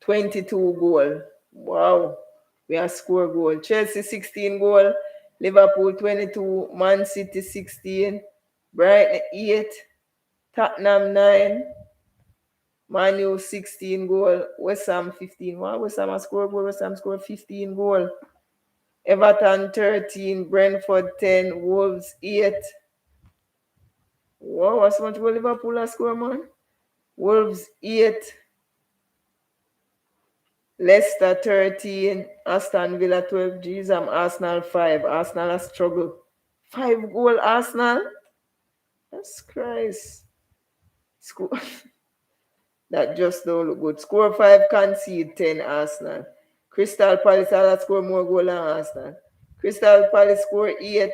22 goal. Wow. We have score goal. Chelsea 16 goal. Liverpool 22. Man City 16. Brighton 8. Tottenham 9. Man U 16 goal. West Ham 15. Wow, West Ham score goal. West Ham scored 15 goal. Everton 13. Brentford 10. Wolves 8. Wow, what's much goal Liverpool has score, man? Wolves 8. Leicester 13, Aston Villa 12. Jeez, I'm Arsenal 5. Arsenal has struggled. 5 goal Arsenal? That's Christ. Score. That just don't look good. Score 5, concede 10 Arsenal. Crystal Palace has scored more goal than Arsenal. Crystal Palace score 8.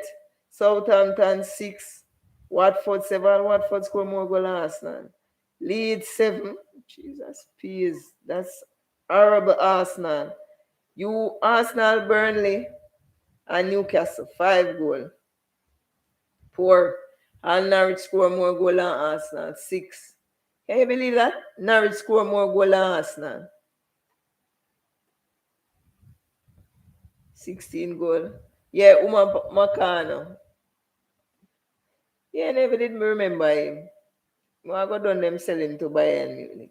Southampton 6. Watford 7. Watford score more goal than Arsenal. Leeds 7. Jesus, please. That's horrible Arsenal. You Arsenal, Burnley, and Newcastle 5 goal. Poor. And Norwich score more goal than Arsenal 6. Can you believe that? Norwich score more goal than Arsenal. 16 goal. Yeah, Macano. Yeah, never did me remember him. I got done them sell him to Bayern Munich.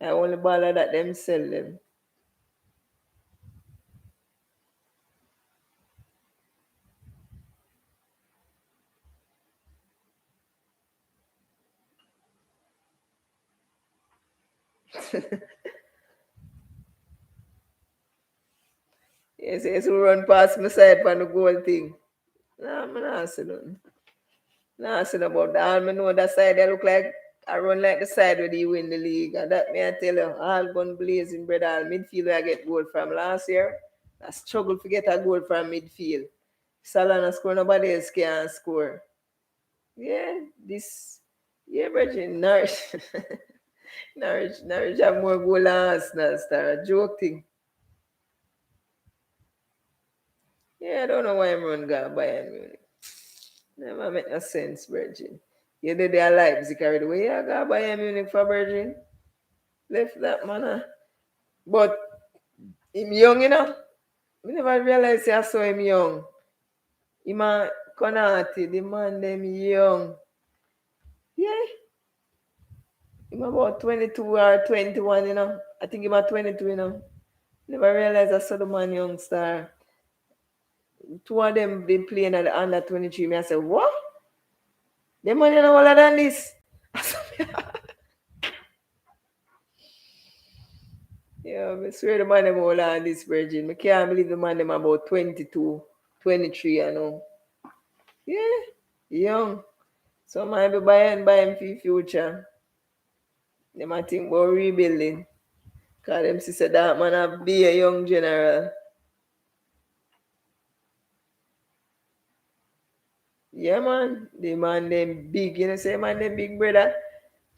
I only bother that them sell them. Yes, who run past my side for the goal thing. Nah, I'm not saying nothing about that. I know that side they look like I run like the side where they win the league. And that may I tell you, all gun blazing, brother. All midfield I get goal from last year. I struggle to get a goal from midfield. Salah not score, nobody else can score. Yeah, Virgin Norwich. Norwich have more goal than Arsenal, star. A joke thing. Yeah, I don't know why I'm run got Bayern Munich. Never make no sense, Virgin. You did their Leipzig already. Where you got Bayern Munich for Virgin? Left that man. But him young, you know. We never realize I saw him young. Him a Konati, the man them young. Yeah. Him about 22 or 21, you know. I think him at 22, you know. Never realize I saw the man young star. Two of them been playing at the under 23. Me I said, what? Them man you know older than this. Yeah, I swear the man them older than this, Virgin. I can't believe the man them about 22, 23, you know. Yeah, young. So might be buying for future. They might think about rebuilding. Cause them sister that man have be a young general. Yeah man. The man them big. You know say man them big brother.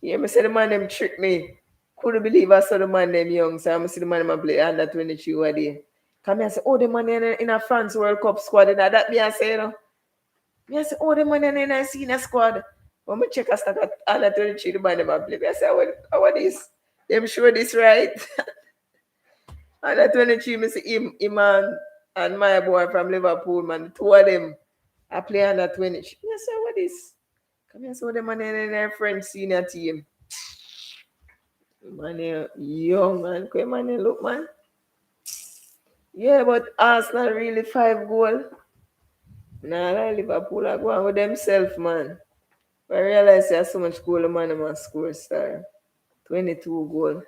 Yeah, me say the man them trick me. Couldn't believe I saw the man them young. So I see the man them play under 23 one day. Come here and say, oh the man in a France World Cup squad. And that me I say, you know. Me I say, oh the man in a senior squad. When me check a stack at under 23, the man them play. Me I say, what is? Them sure this right? Under 23, me see him and my boy from Liverpool, man. Two of them I play under 23. Me I say, what is? Come here, so the man in their French senior team. Man, young man, come man, look man. Yeah, but Arsenal really 5 goal. Nah, like Liverpool are going with themselves, man. But I realize there's so much goal, the man must score star. 22 goal.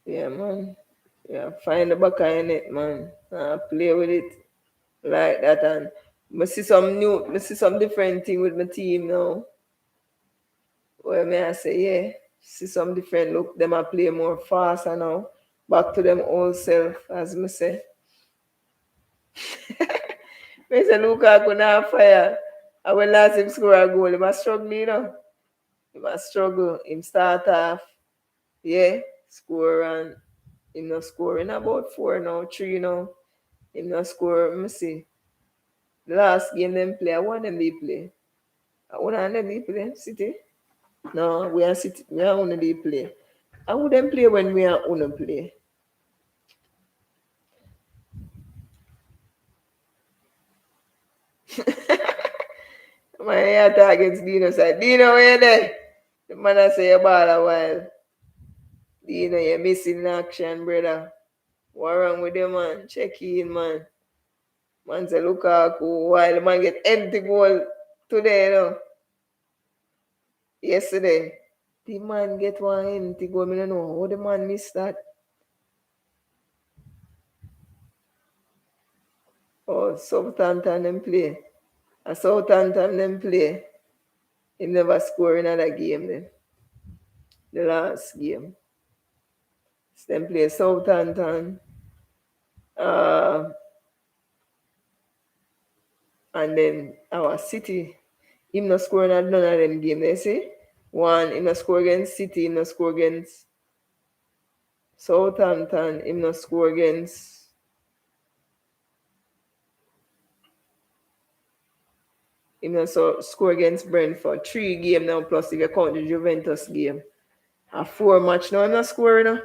Yeah, man. Yeah, find the back of net, man. Play with it like that. And I see some different thing with my team now. Well, may I say, yeah, see some different look. Them I play more faster now. Back to them old self, as me say. Me say Lukaku now fire. I will last him score a goal. He must struggle, you know. He must struggle. Him start off, yeah, score and him not scoring about 4 now, 3 now. Him not score. Let me see. The last game them play, I want them they play. I want them they play. City. No, we are City. We are only they play. I would them play when we are on play. My heart against Dino side. Dino, where you there? The man I say you ball a while. Dino, you're missing in action, brother. What wrong with you, man? Check in, man. Man say Lukaku, while the man get empty goal today, you know. Yesterday. The man get one empty goal. I don't know how the man missed that. Oh, Southampton them play. A Southampton them play. He never score another game then. The last game. Them play Southampton. Uh, and then our City. Him not scoring at none of them game. They see? One, him not score against City, him not score against Southampton, him not score against score against Brentford. 3 game now plus if you count the Juventus game. A 4 match now, I'm not scoring now.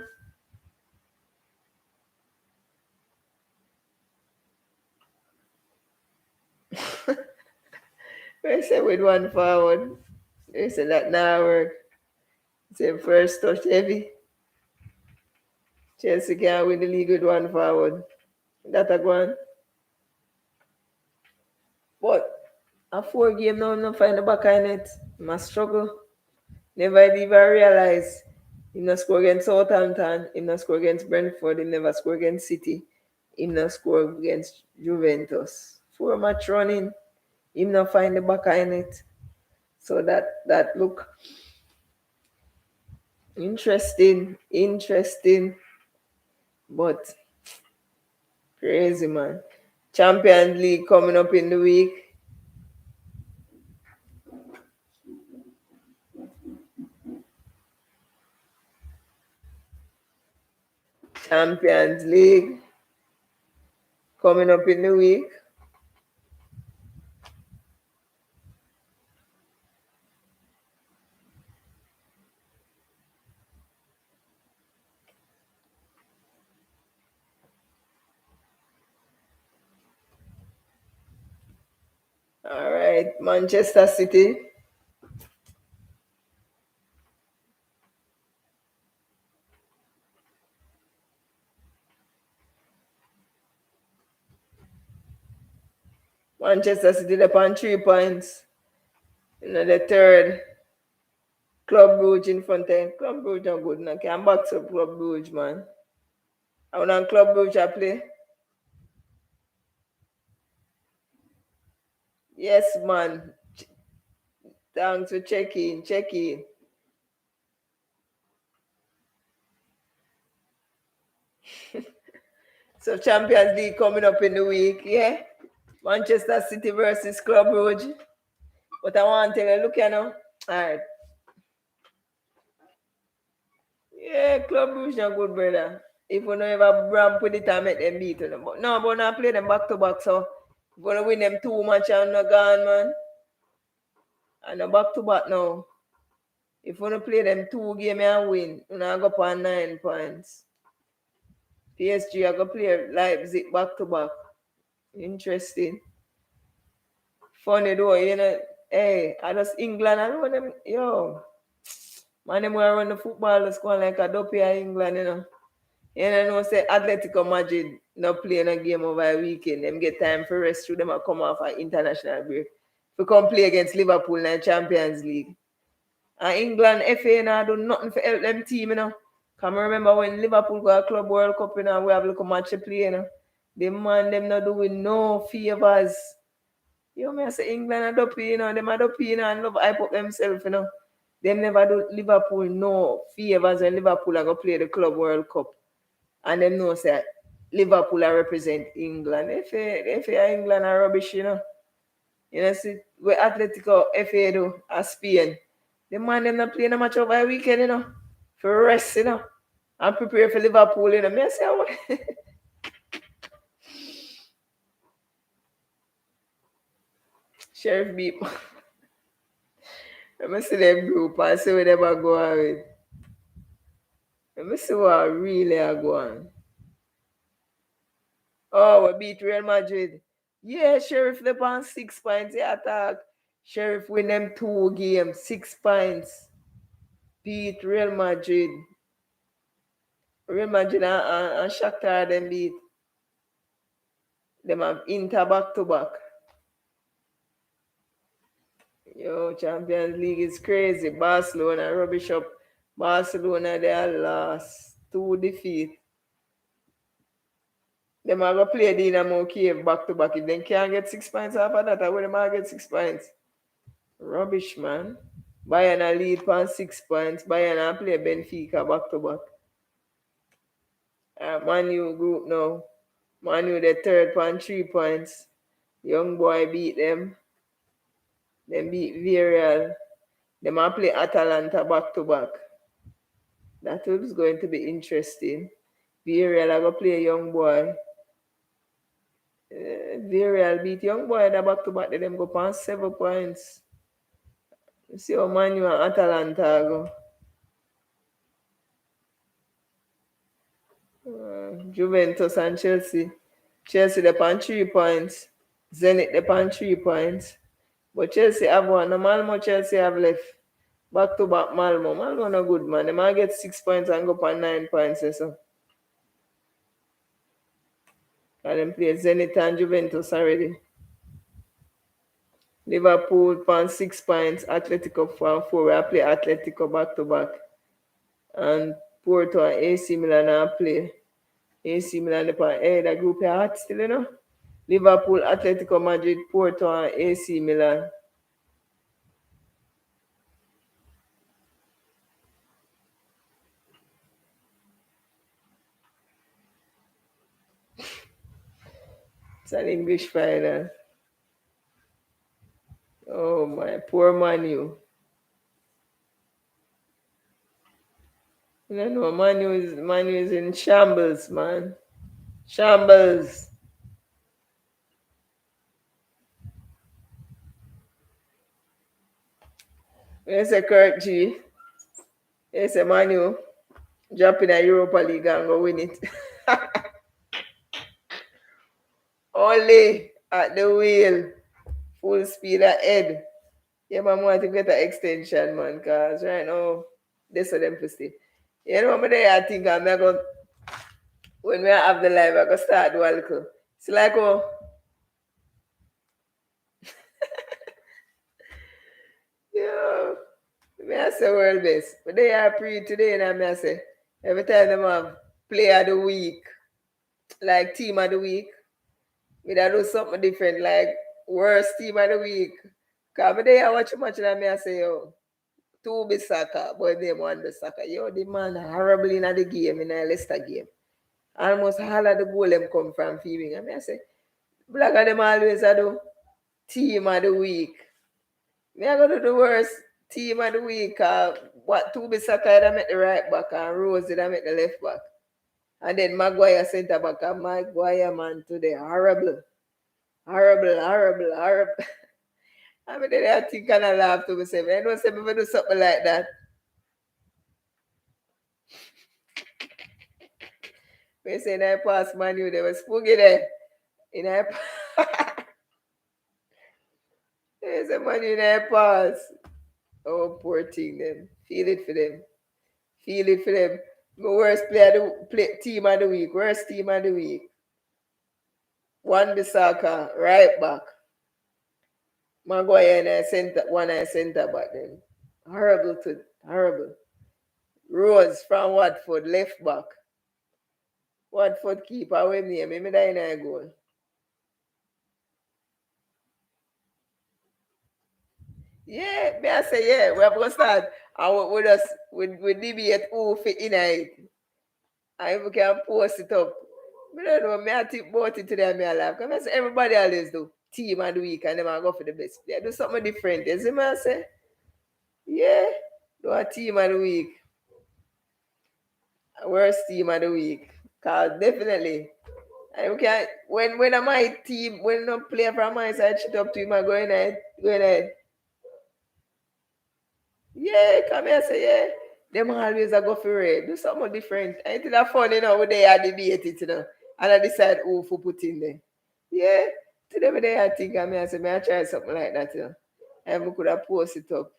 They say with one forward. They say that now work. Say first touch heavy. Chelsea can't win the league with one forward. That a go on. But a 4 game now, I'm not find the back of net. Must struggle. Never even realize he not score against Southampton, he not score against Brentford, he never score against City, he not score against Juventus. 4 match running, he not find the back in it. So that look interesting, but crazy, man. Champions League coming up in the week. Champions League coming up in the week. All right, Manchester City. Manchester City upon 3 points. The third. Club Brugge in front end. Club Brugge not good now. Can back to Club Brugge, man. I want on Club Brugge I play. Yes, man. Thanks for checking. So Champions League coming up in the week, yeah? Manchester City versus Club Brugge. But I want to tell you, look, you know. Alright. Yeah, Club Brugge not good, brother. If you don't ever ramp with it, I make them beat them. But no, but I play them back to back, so if you win them 2 match and not gone, man. And back to back now. If you play them 2 games and win, you go up on 9 points. PSG are going to play Leipzig back to back. Interesting. Funny though, you know. Hey, I just England, I know them. Yo. Man, them will run the football squad like a dopey in England, you know. You know, say Atletico Madrid not playing a game over a weekend. Them get time for rest through them and come off an international break. We come play against Liverpool in the Champions League. And England FA now do nothing for help them team, you know. Come remember when Liverpool got a Club World Cup, you know, we have a little match to play, you know. The man them not doing no favors. You know, me I say England are dopey, you know, them are dopey, you know, and love hype up themselves, you know. Them never do Liverpool no favors when Liverpool are going to play the Club World Cup. And them know say Liverpool are represent England. FA England are rubbish, you know. You know, see, where Atletico FA do, as Spain. The man them not playing a match over a weekend, you know. For rest, you know. And prepare for Liverpool, you know. Me I say, what? Sheriff beep. Let me see them group and see where they are going with. Let me see what really are going. Oh, we beat Real Madrid. Yeah, Sheriff they on 6 points. They attack. Sheriff win them 2 games, 6 points. Beat Real Madrid. Real Madrid and Shakhtar them beat. Them have Inter back to back. Yo, Champions League is crazy. Barcelona rubbish up. Barcelona they are lost. 2 defeat. Them are going to play Dynamo Kiev back to back. If they can't get 6 points after that, I will them get 6 points. Rubbish, man. Bayern a lead for 6 points. Bayern a play Benfica back to back. Man U group now. Man U the third for 3 points. Young boy beat them. Them beat Villarreal. Them a play Atalanta back to back. That is going to be interesting. Villarreal are going to play Young boy. Villarreal beat Young boy the back to back. They them go on 7 points. You see how Man U and Atalanta go. Juventus and Chelsea. Chelsea they on 3 points. Zenit they on 3 points. But Chelsea have one. No Malmo Chelsea have left. Back to back Malmo. Malmo no good, man. They might get 6 points and go on 9 points. So. And then play Zenit and Juventus already. Liverpool on 6 points. Atletico for 4. I play Atletico back to back. And Porto and AC Milan I play. AC Milan upon that group are hot still, you know. Liverpool, Atletico Madrid, Porto, and AC Milan. It's an English final. Oh my, poor Manu. You don't know, Manu is in shambles, man. Shambles. Yes, a Kurt G. Yes, a Manu. Jump in a Europa League and go win it. Only at the wheel. Full speed ahead. Yeah, man, want to get an extension, man, because right now, this is them to stay. You know, I think I'm going to, when we have the live, I'm going to start the World Cup. It's like, oh, yeah, me I say world best. But they are pre today, and I say, every time them have player of the week, like team of the week, we da do something different, like worst team of the week. Because they are watching much, and I say, yo, two be soccer, but they won the soccer. Yo, the man horrible in the game, in the Leicester game. Almost all of the goal them come from Phoebe. I say, black of them always do team of the week. Me I go to the worst team of the week. What two be Saka that make the right back and Rose that make the left back. And then Maguire centre back and Maguire man today. Horrible. Horrible, horrible, horrible. I mean, I think and I laugh to myself. I don't say me do something like that. They say in I pass Manu, they were spooky there. In I they say Manu in I pass. Oh, poor thing then. Feel it for them. Feel it for them. My worst team of the week. Worst team of the week. One Bissaka, right back. Maguire and I center back then. Horrible. Rose from Watford, left back. Watford keeper, what name? Me die in a goal. Yeah, me I say yeah. We have to start and we debate who fit in it. And if we can post it up. I don't know, me I think about it today and me alive. Because everybody always do team of the week and them I go for the best player. Do something different. You see me I say? Yeah. Do a team of the week. Worst team of the week. Cause definitely and we can when my team when no player from my side shit up to him and go ahead. Yeah, come here say yeah. Them always a go for red. Do something different. Ain't it that fun, when they are debate it, and I decide who for put in there. Yeah. Today when they I think I say, may I try something like that, And we could have post it up.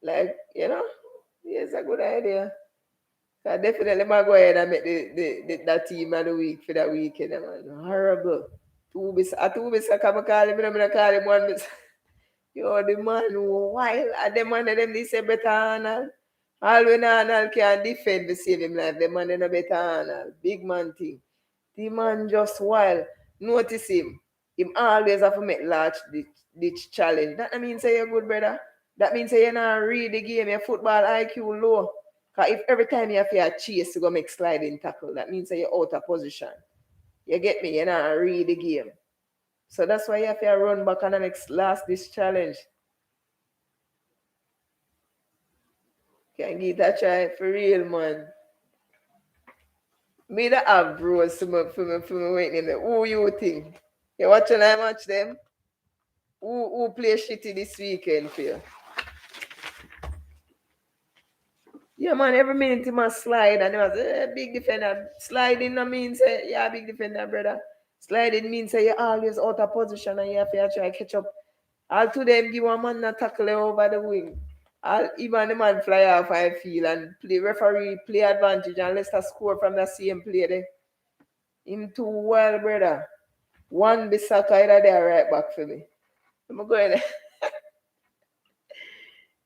Like, yeah, it's a good idea. So definitely might go ahead and make that team of the week for that weekend, man. Horrible. Two bis I come call him, I call him one bis. Yo, the man wild. And the man them they say better Arnold. All when Arnold can defend to save him life, the man they no better Arnold. Big man thing. The man just wild. Notice him. Him always have to make large ditch challenge. That means say you're good, brother. That means say you not read the game, your football IQ low. Because if every time you have to chase to go make sliding tackle, that means say you're out of position. You get me? You not read the game. So that's why you have to run back and make last this challenge. Can give that try for real, man. Me that have bros for me waiting there. Who you think? You watching I match them? Who play shitty this weekend for you? Yeah, man, every minute he must slide and he was big defender. Sliding no means yeah, big defender, brother. Sliding means you always out of position and you have to try catch up. All to them give one man a tackle over the wing. All even the man fly off I feel and play referee play advantage and Leicester score from the same play there. Him too well, brother. One Bissaka either there right back for me. I'm going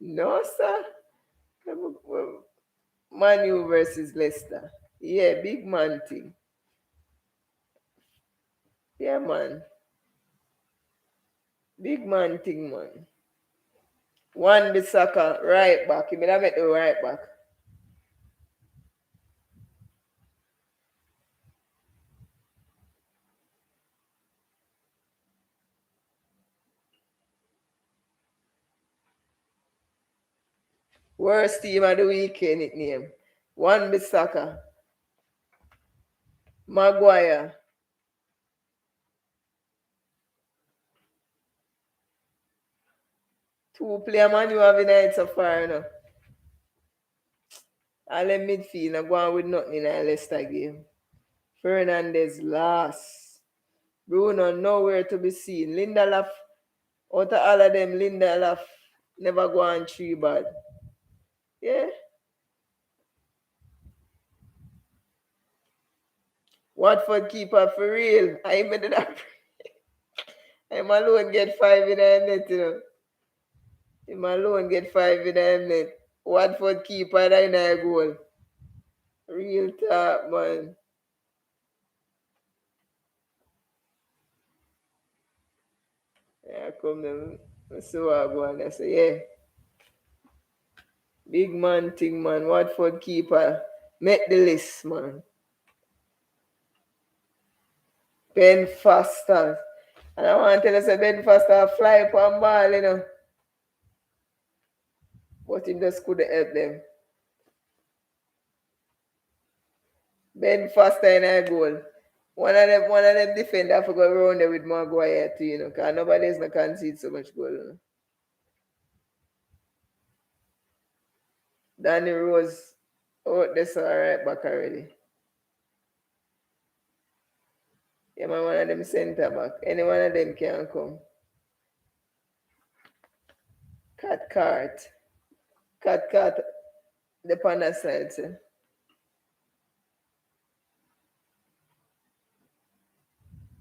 no, sir. Man U versus Leicester. Yeah, big man thing. Yeah, man. Big man thing, man. One Bissaka, right back. You mean I make the right back. Worst team of the weekend, it name. One Bissaka. Maguire. Two player man you have in it so far, All them midfield are going with nothing in a Leicester game. Fernandez last. Bruno nowhere to be seen. Lindelof, out of all of them, Lindelof never go on three bad. Yeah. Watford keeper for real. I made that. I'm alone get five in a net, Him alone get five in a net. Watford keeper in a goal. Real talk, man. Yeah, come them. So I go and I say, yeah. Big man thing, man. Watford keeper. Make the list, man. Ben Foster. And I want to tell you, say Ben Foster fly upon ball, But him just couldn't help them. Ben Foster in a goal. One of them defender for go around there with Maguire too, because nobody's not concede so much goal. Danny Rose, that's all right back already. Yeah, man, one of them centre back. Any one of them can come. Cat cart. Cat, the panda side, sir.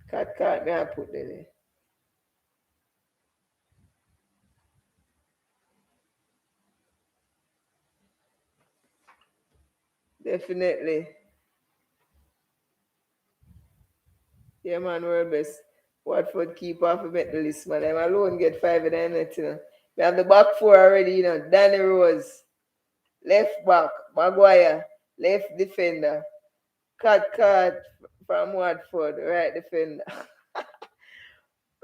Cat, may I put there? Definitely. Yeah, man, world best. Watford keep off of the list, man. I'm alone get five in the net, you know. We have the back four already, you know. Danny Rose, left back, Maguire, left defender, Cat from Watford, right defender.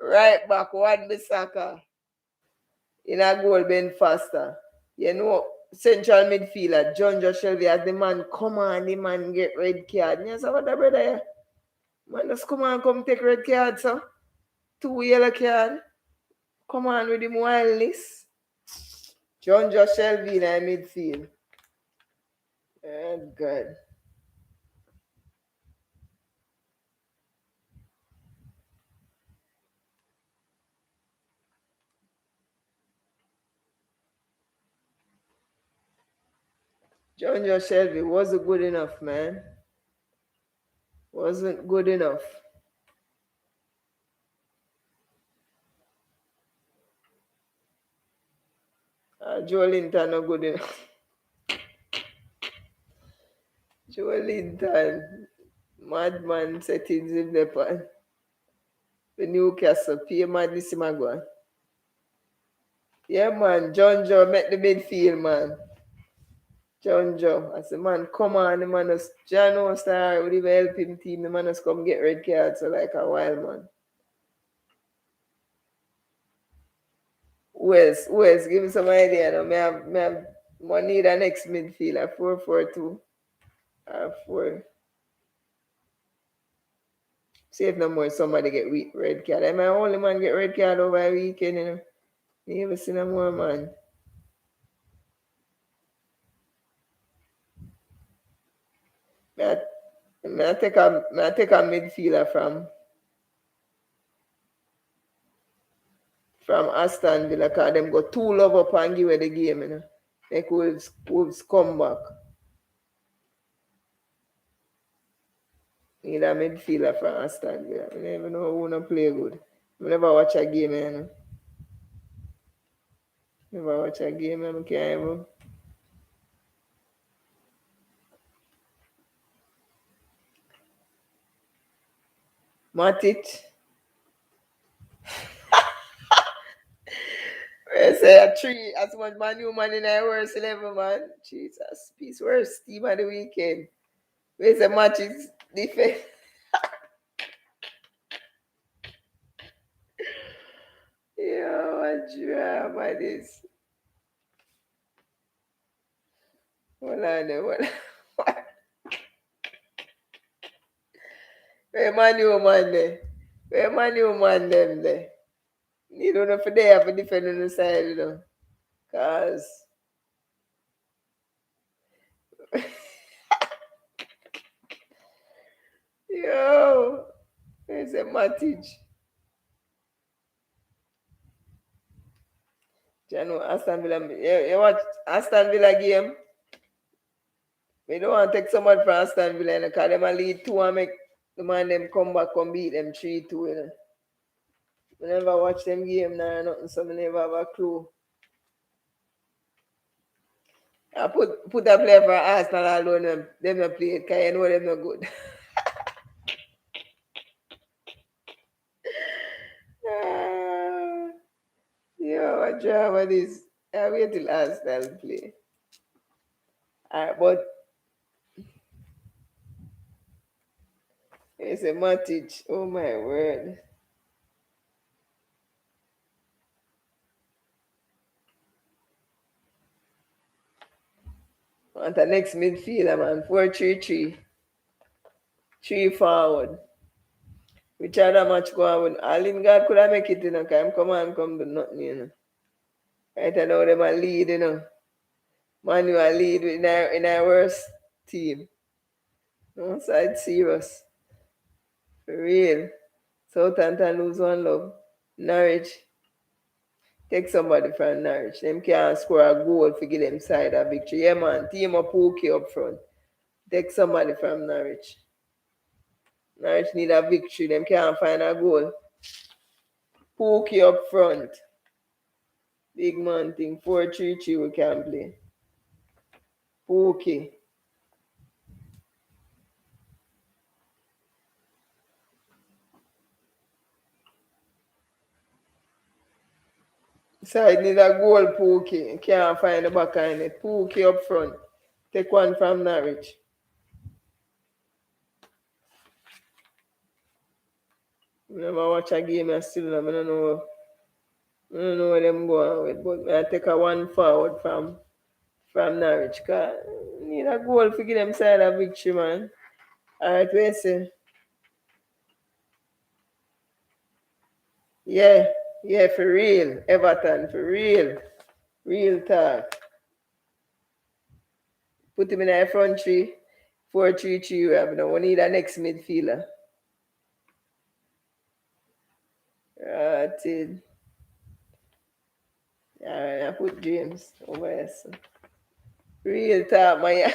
Right back, Wan Bissaka. In a goal, Ben Faster. You know, central midfielder, John Josh Shelby, as the man come on, the man get red card. And you say, what the brother? Man, just come on, come take red card, sir. Two yellow card. Come on with him wild list. John Josh Shelby in the midfield. Oh, God. John Josh Shelby wasn't good enough, man. Wasn't good enough. Joe Linton not good enough. Joe Linton, madman settings in the pan. The Newcastle, pay madness him a go on. Yeah, man, John Joe met the midfield, man. John Joe, I said, man, come on, the man, John O'Star would even help him team, the man has come get red cards so like a wild man. Wes, give me some idea. No? I need a next midfielder, 4-4-2. 4. See if no more somebody get red card. I'm my only man get red card over a weekend, you know. You ever seen no more, man? I, I take a midfielder from Aston Villa because them go too love up and give away the game, you know. Like Wolves come back. Need a midfielder from Aston Villa. I never know who not play good. I never watch a game, you know. Never watch a game, I can't even. Matic. I say a three as much man new man in our worst 11, man. Jesus, peace worst team of the weekend. Where's the matches defense? Yo, what drama this? Hold on there, what? Where my new man there? Where my new man them there? You don't know if they have to defend on the side, you know. Cause yo, where's the Matic? You know, Aston Villa, you watch Aston Villa game? We don't want to take someone from Aston Villa because them a lead 2 and make the man them come back and beat them 3-2, you know. We never watch them game now, nothing, so we never have a clue. I put a player for Arsenal alone, them not play it because you know them not good. Yo, what drama this? I wait till Arsenal play. But it's a Matic. Oh my word. Want the next midfielder, man. 4-3-3. 3 forward. Which other match go on with? Lingard could have make it, you know, because come do nothing, you know. Right now, them a lead, you know. Man, you a lead in our worst team. No side serious. For real. Southampton lose 1 love. Norwich. Take somebody from Norwich. Them can't score a goal to give them side a victory. Yeah, man. Team up Pookie up front. Take somebody from Norwich. Norwich need a victory. Them can't find a goal. Pookie up front. Big man thing. 4-3-3 we can play. Pookie. Side need a goal, Pookie. Can't find the back in it. Pookie up front. Take one from Norwich. I never watch a game I still I don't know where them going with, but I take a one forward from Norwich. Cause need a goal to give them side a victory, man. Alright, we say. Yeah, yeah, for real. Everton, for real. Real talk. Put him in the front three. 4-3-3 we have now. We need a next midfielder. Right. Alright, I put James over here. So. Real talk, man.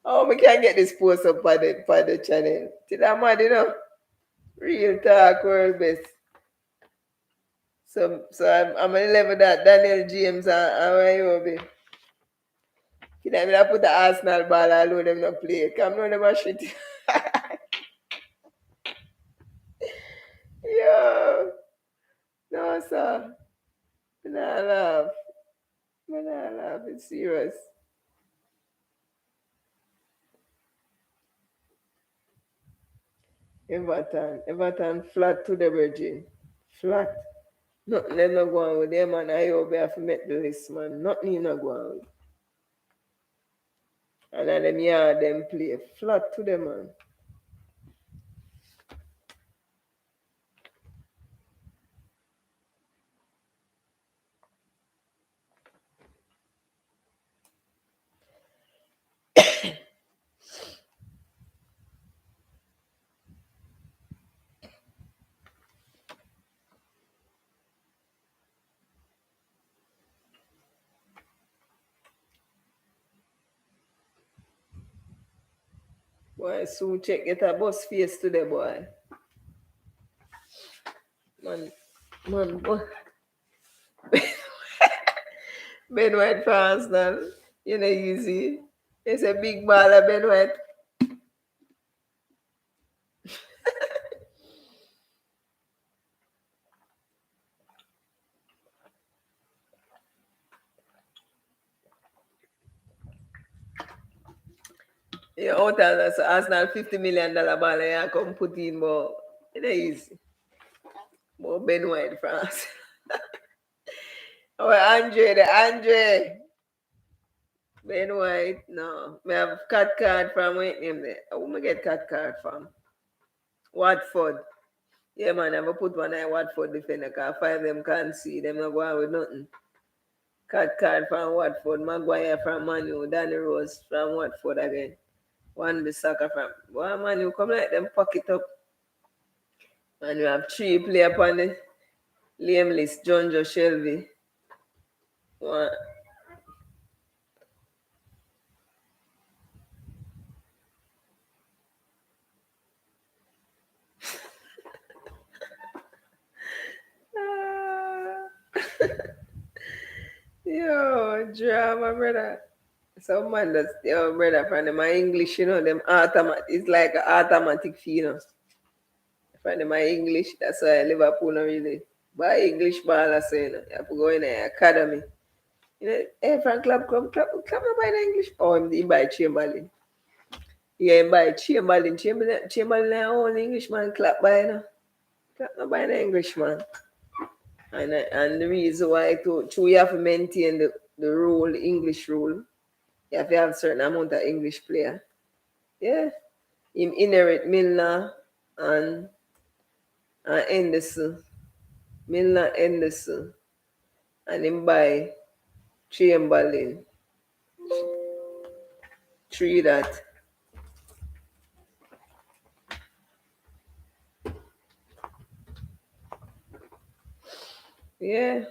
Oh, we can't get this post up by the channel. See that mad, you know? Real talk, world best. So I'm 11 that Daniel James and Wayobi. You know, I put the Arsenal ball alone, them not play. Come on, them a shit. Yo, no, sir. I not laugh. I not laugh. It's serious. Everton flat to the Virgin. Flat. Nothing they not going with them, man. I hope I have to make the list, man. Nothing not going with. And then them yard them play. Flat to them, man. Boy, soon check get a bus face today, boy. Man, boy. Ben White for Arsenal. You know, easy. It's a big baller, Ben White. Yeah, out of so Arsenal $50 million baller, yeah, come put in more. It is easy. More Ben White France. Oh, Andre. Ben White, no. We have cat card from wait name there. Who me get cat card from? Watford. Yeah, man, I have put one eye Watford defender because five of them can't see. Them not going with nothing. Cat card from Watford. Maguire from Manu. Danny Rose from Watford again. One the soccer from. Well, Manu come like them pocket up. And you have three players upon the Liam list. John Joe Shelby. One. Yo, drama, brother. Some man that's your brother from my English, you know, them automatic. It's like an automatic fee, you know. From my English, that's why Liverpool not really buy English ball, so you know. You have to go in the academy. You know, hey, Frank Club, come buy the English. Oh, he buy Chamberlain. Yeah, he buy Chamberlain, own Englishman clap by, you know. Clap not by the Englishman. And the reason why you have to maintain the rule, English rule, you have to have a certain amount of English player. Yeah. Him inherit Milner and Henderson. Milner Henderson. And him buy Chamberlain. Three that. Yeah.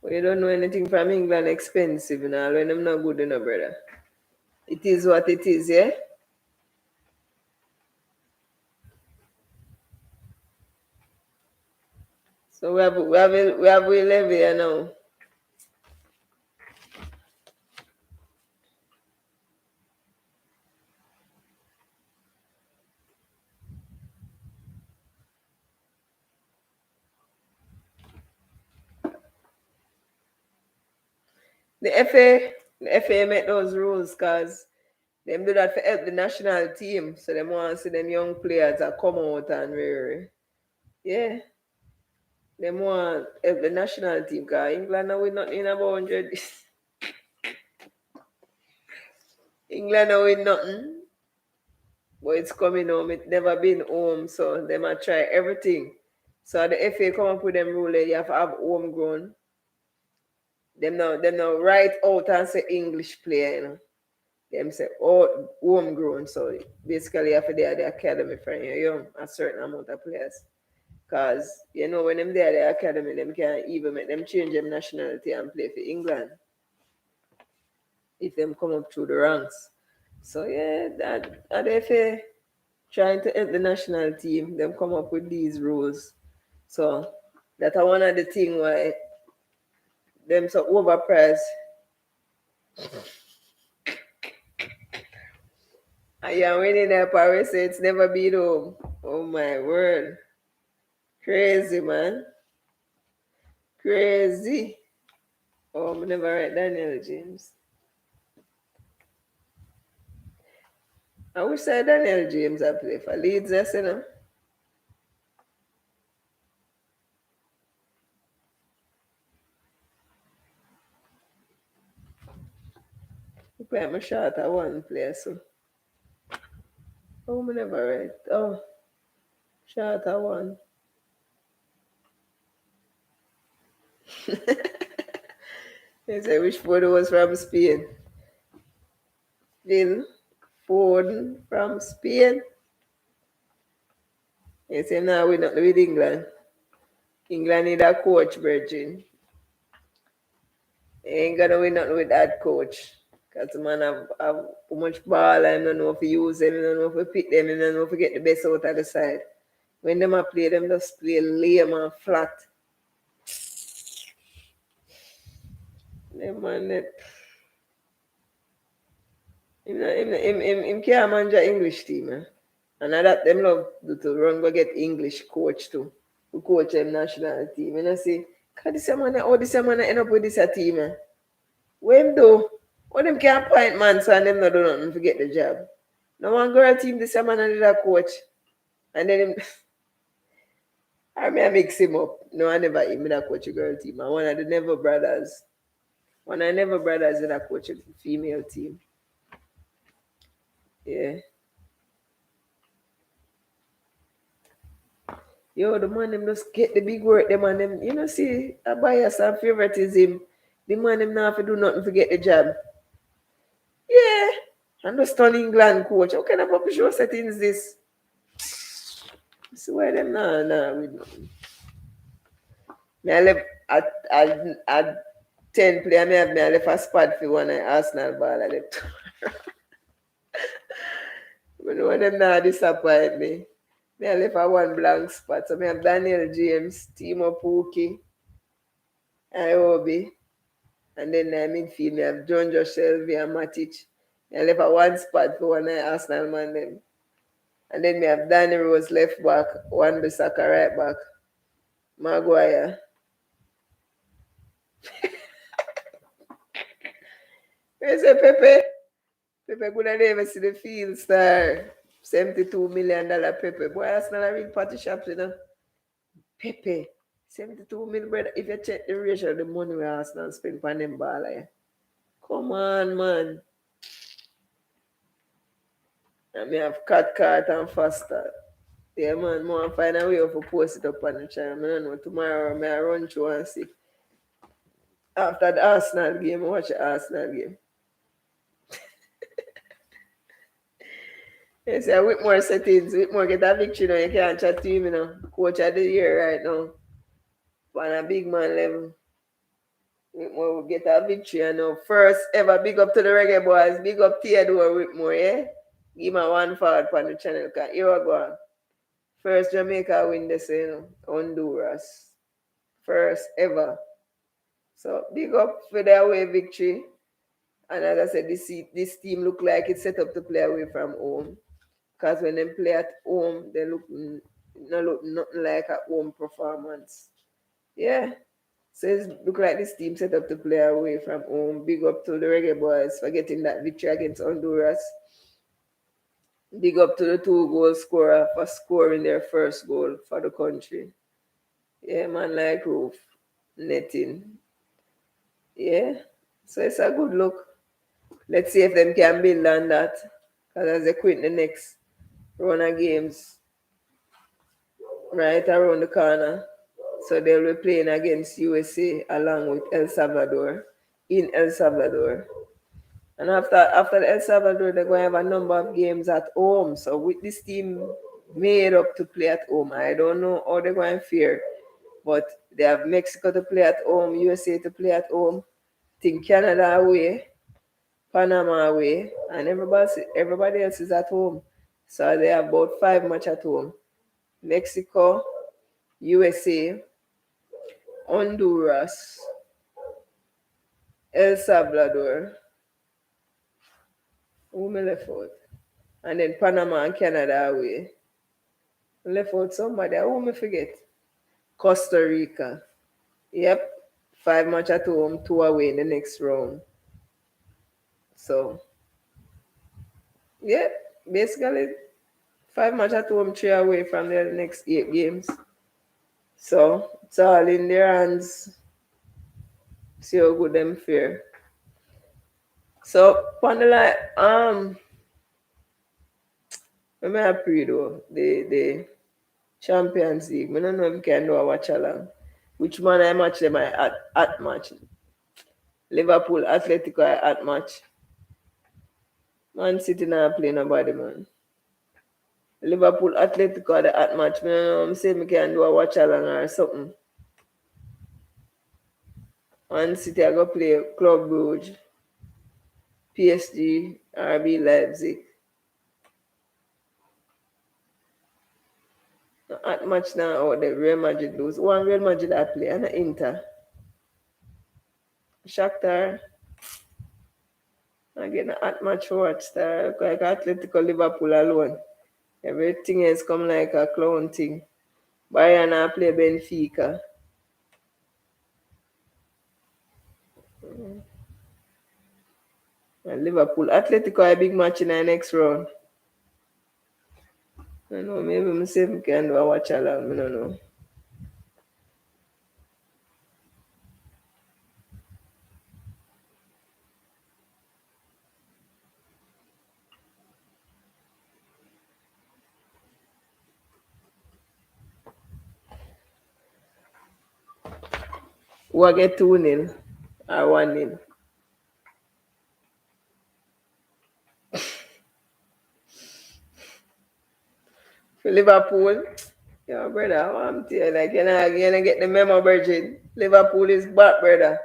But you don't know anything from England expensive and all when them not good enough, brother. It is what it is, yeah? So we have we live here now. The FA make those rules because them do that for help the national team. So them want to see them young players that come out and yeah. Them want help the national team because England now we not in about 100. England now win nothing. But it's coming home. It never been home. So they might try everything. So the FA come up with them rule you have to have homegrown. Them now write out and say English player, you know. Them say oh homegrown. So basically after they are the academy from you young, a certain amount of players. Cause you know when them there the academy, them can even make them change them nationality and play for England if them come up through the ranks. So yeah, that at the FA trying to help the national team, them come up with these rules. So that are one of the thing why them so overpriced. I am winning that Paris say it's never been home. Oh my word. Crazy man. Crazy. Oh, I never write Daniel James. I wish I Daniel James I play for Leeds, you know. I play my shot at one player, so. Oh, I never write. Oh, shot at one. They say which photo was from Spain. Phil Foden from Spain. They say now we're not with England. England need a coach, Virgin. They ain't gonna win nothing with that coach. Because the man have too much ball and don't know if you use them, don't know if you pick them, and don't know if you get the best out of the side. When them a play, them just play lame and flat. Them man that him can't manage an English team, eh? And that them love to run go get English coach too. Who coach them national team. And I say, God, this man end up with this a team, eh? When do? What them can't point man so and them not do nothing to get the job. No one girl team this man and a coach. And then him I mean I mix him up. No, I never him that coach a girl team. And one of the Never brothers. One of the Never brothers that coach a female team. Yeah. Yo, the man them just get the big work, them and them, you know, see a bias and favoritism. The man them not have to do nothing to get the job. Yeah. And just turn England coach. How kind of puppy show settings this? See why them nah with nothing. Me I left at 10 play, I left a spot for one Arsenal ball. I left. But no one them not disappoint me. Me I left a one blank spot. So I have Daniel James, Timo Pukki, Iobi. And then midfield, me have John Josh Shelby and Matic. I left a one spot for one Arsenal man them. And then me have Danny Rose left back, one Bissaka right back, Maguire. Where's the Pepe? Pepe could have never see the field star. $72 million Pepe. Boy, Arsenal are real party shops, you know. Pepe. 72 million, brother. If you check the ratio of the money we Arsenal spend on them ball, come on, man. And me have cat and faster. Yeah, man, more find a way to post it up on the channel. I don't know. Tomorrow, I run through and see. After the Arsenal game, I watch the Arsenal game. Yes, yeah, with more settings, with more get a victory now. You can't chat to him, you know. Coach of the year right now. on a big man level. Whitmore will get a victory, you know. First ever, big up to the reggae boys. Big up Theodore Whitmore, yeah? Give me one forward on the channel, because here we go. First Jamaica win this, you know, Honduras. First ever. So big up for their away victory. And as I said, this team look like it's set up to play away from home. Because when they play at home, they look nothing like a home performance. Yeah. So it look like this team set up to play away from home. Big up to the Reggae Boys for getting that victory against Honduras. Big up to the 2 goal scorer for scoring their first goal for the country. Yeah, man, like Roof. Netting. Yeah. So it's a good look. Let's see if them can build on that. Because as they quit the next run of games right around the corner. So they'll be playing against USA along with El Salvador in El Salvador. And after El Salvador, they're going to have a number of games at home. So with this team made up to play at home, I don't know how they're going to fare. But they have Mexico to play at home, USA to play at home, think Canada away, Panama away, and everybody else is at home. So they have about 5 matches at home. Mexico, USA, Honduras, El Salvador, who me left out? And then Panama and Canada away. Left out somebody, who me forget? Costa Rica. Yep. 5 matches at home, 2 away in the next round. So, yeah, basically 5 matches at home, 3 away from the next 8 games. So, it's all in their hands. See how good them fare. So, on the line, let me pray though, the Champions League. I don't know if you can do a watch along. Which man I match them at match? Liverpool, Atletico at match. Man City now play nobody, man. Liverpool, Atletico at match. I'm saying I can do a watch along or something. Man City I go play Club Brugge, PSG, RB Leipzig. At match now, the Real Madrid lose. One Real Madrid I play and Inter. Shakhtar. Again, at match for watch star. Like Atletico Liverpool alone. Everything else come like a clown thing. Bayern I play Benfica. And Liverpool. Atletico a big match in the next round. I don't know, maybe myself can do a watch along. I don't know. Who I get 2-0 or 1-0? For Liverpool, yeah, brother, I'm telling you, like, you're gonna get the memo, Virgin. Liverpool is back, brother.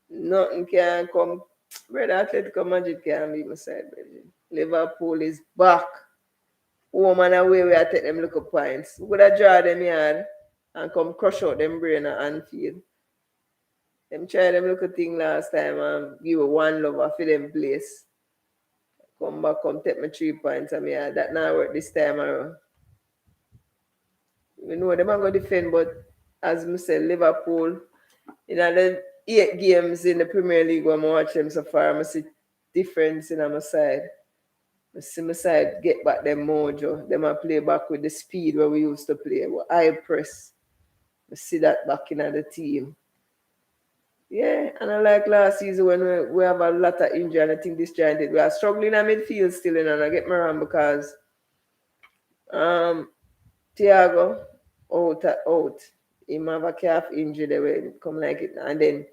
Nothing can come. Brother, Atletico Madrid can't beat my side, brother. Liverpool is back. Home and away, we are take them look at points. We could have draw them yard and come crush out them brain at Anfield. Them try them look at thing last time and give one lover for them place. Come back, come take my 3 points and me that not work this time around. We know them are going to defend, but as I said, Liverpool, the 8 games in the Premier League when I watch them so far, I see difference in my side. I see my side get back them mojo. Them a play back with the speed where we used to play. High press. I see that back in the team. Yeah, and I like last season when we have a lot of injury and I think this giant we are struggling at midfield still, and I get me wrong because Thiago out. He have a calf injury they will come like it. And then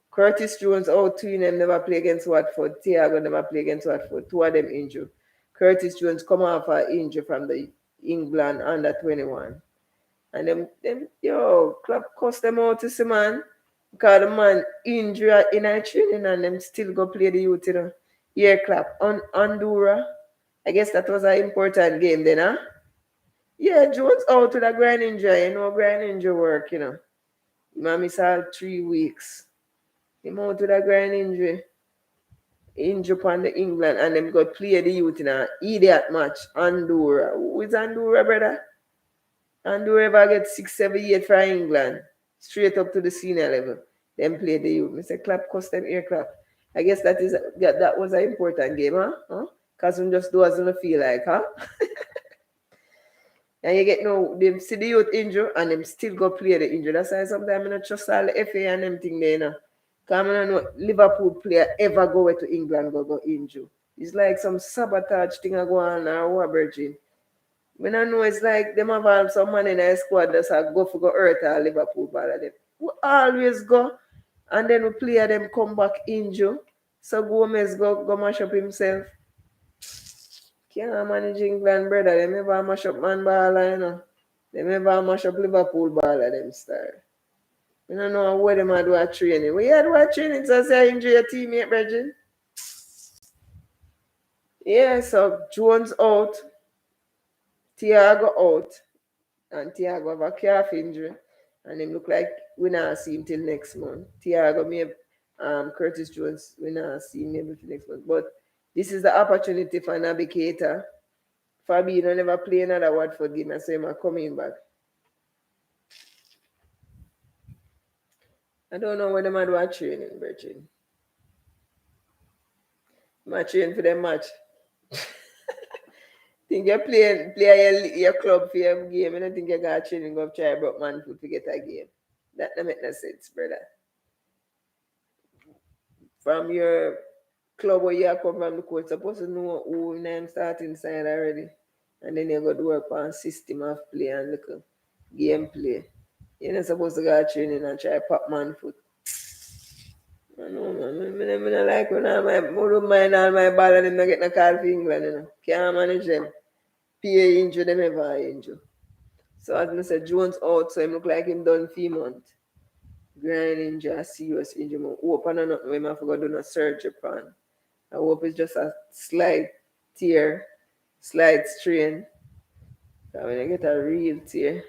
Curtis Jones out, 2 of them never play against Watford. Thiago never play against Watford. 2 of them injured. Curtis Jones come off an injury from the England under 21. And them club cost them out to see man. Because the man injured in a training and them still go play the youth, you know. Yeah, clap. On Honduras. I guess that was an important game then, huh? Yeah, Jones out with a groin injury. You know, groin injury work, you know. Man miss all 3 weeks. Him out with a groin injury. Injury upon the England and them go play the youth in a idiot match. Honduras. Who is Honduras, brother? And whoever gets 6, 7, 8 for England, straight up to the senior level, then play the youth. Mr. Clap cost them air clap. I guess that was an important game, huh? Because we just do as we feel like, huh? And you get no, them see the youth injury and them still go play the injury. That's why sometimes I don't trust all the FA and them thing there, you know. Because I don't know Liverpool player ever go to England go injure. It's like some sabotage thing I go on or what, Virgin. When I know it's like them have some man in a squad that's a go for go hurt or Liverpool ball of them. We always go and then we play them come back injure. So Gomez go mash up himself. Can't manage England, brother. They never mash up man ball, you know. They never mash up Liverpool ball of them star. You don't know what them do a training. We had what training so say injure your teammate, Bridget. Yeah, so Jones out, Thiago out, and Thiago have a calf injury, and him look like we not see him till next month. Thiago may Curtis Jones, we not see him maybe till next month. But this is the opportunity for Navigator. Fabinho never play another Watford game, and so him are coming back. I don't know when them are doing training, Virgin. My training for them match. Think you play your club for your game. I don't think you got training go try broke man foot to get a game. That don't make no sense, brother. From your club where you come from the coach, supposed to know who name starting side already. And then you go to work on system of play and look at gameplay. You're not supposed to go training and try pop man foot. I know, man. I don't like when I don't mind all my ball and them not get no call for England, you know. Can't manage them. PA injury, them ever injury. So as I said, Jones out, so him look like him done 3 months. Grind injury, a serious injury. I hope I don't know when I forgot to do no surgery upon. I hope it's just a slight tear, slight strain. So when I get a real tear.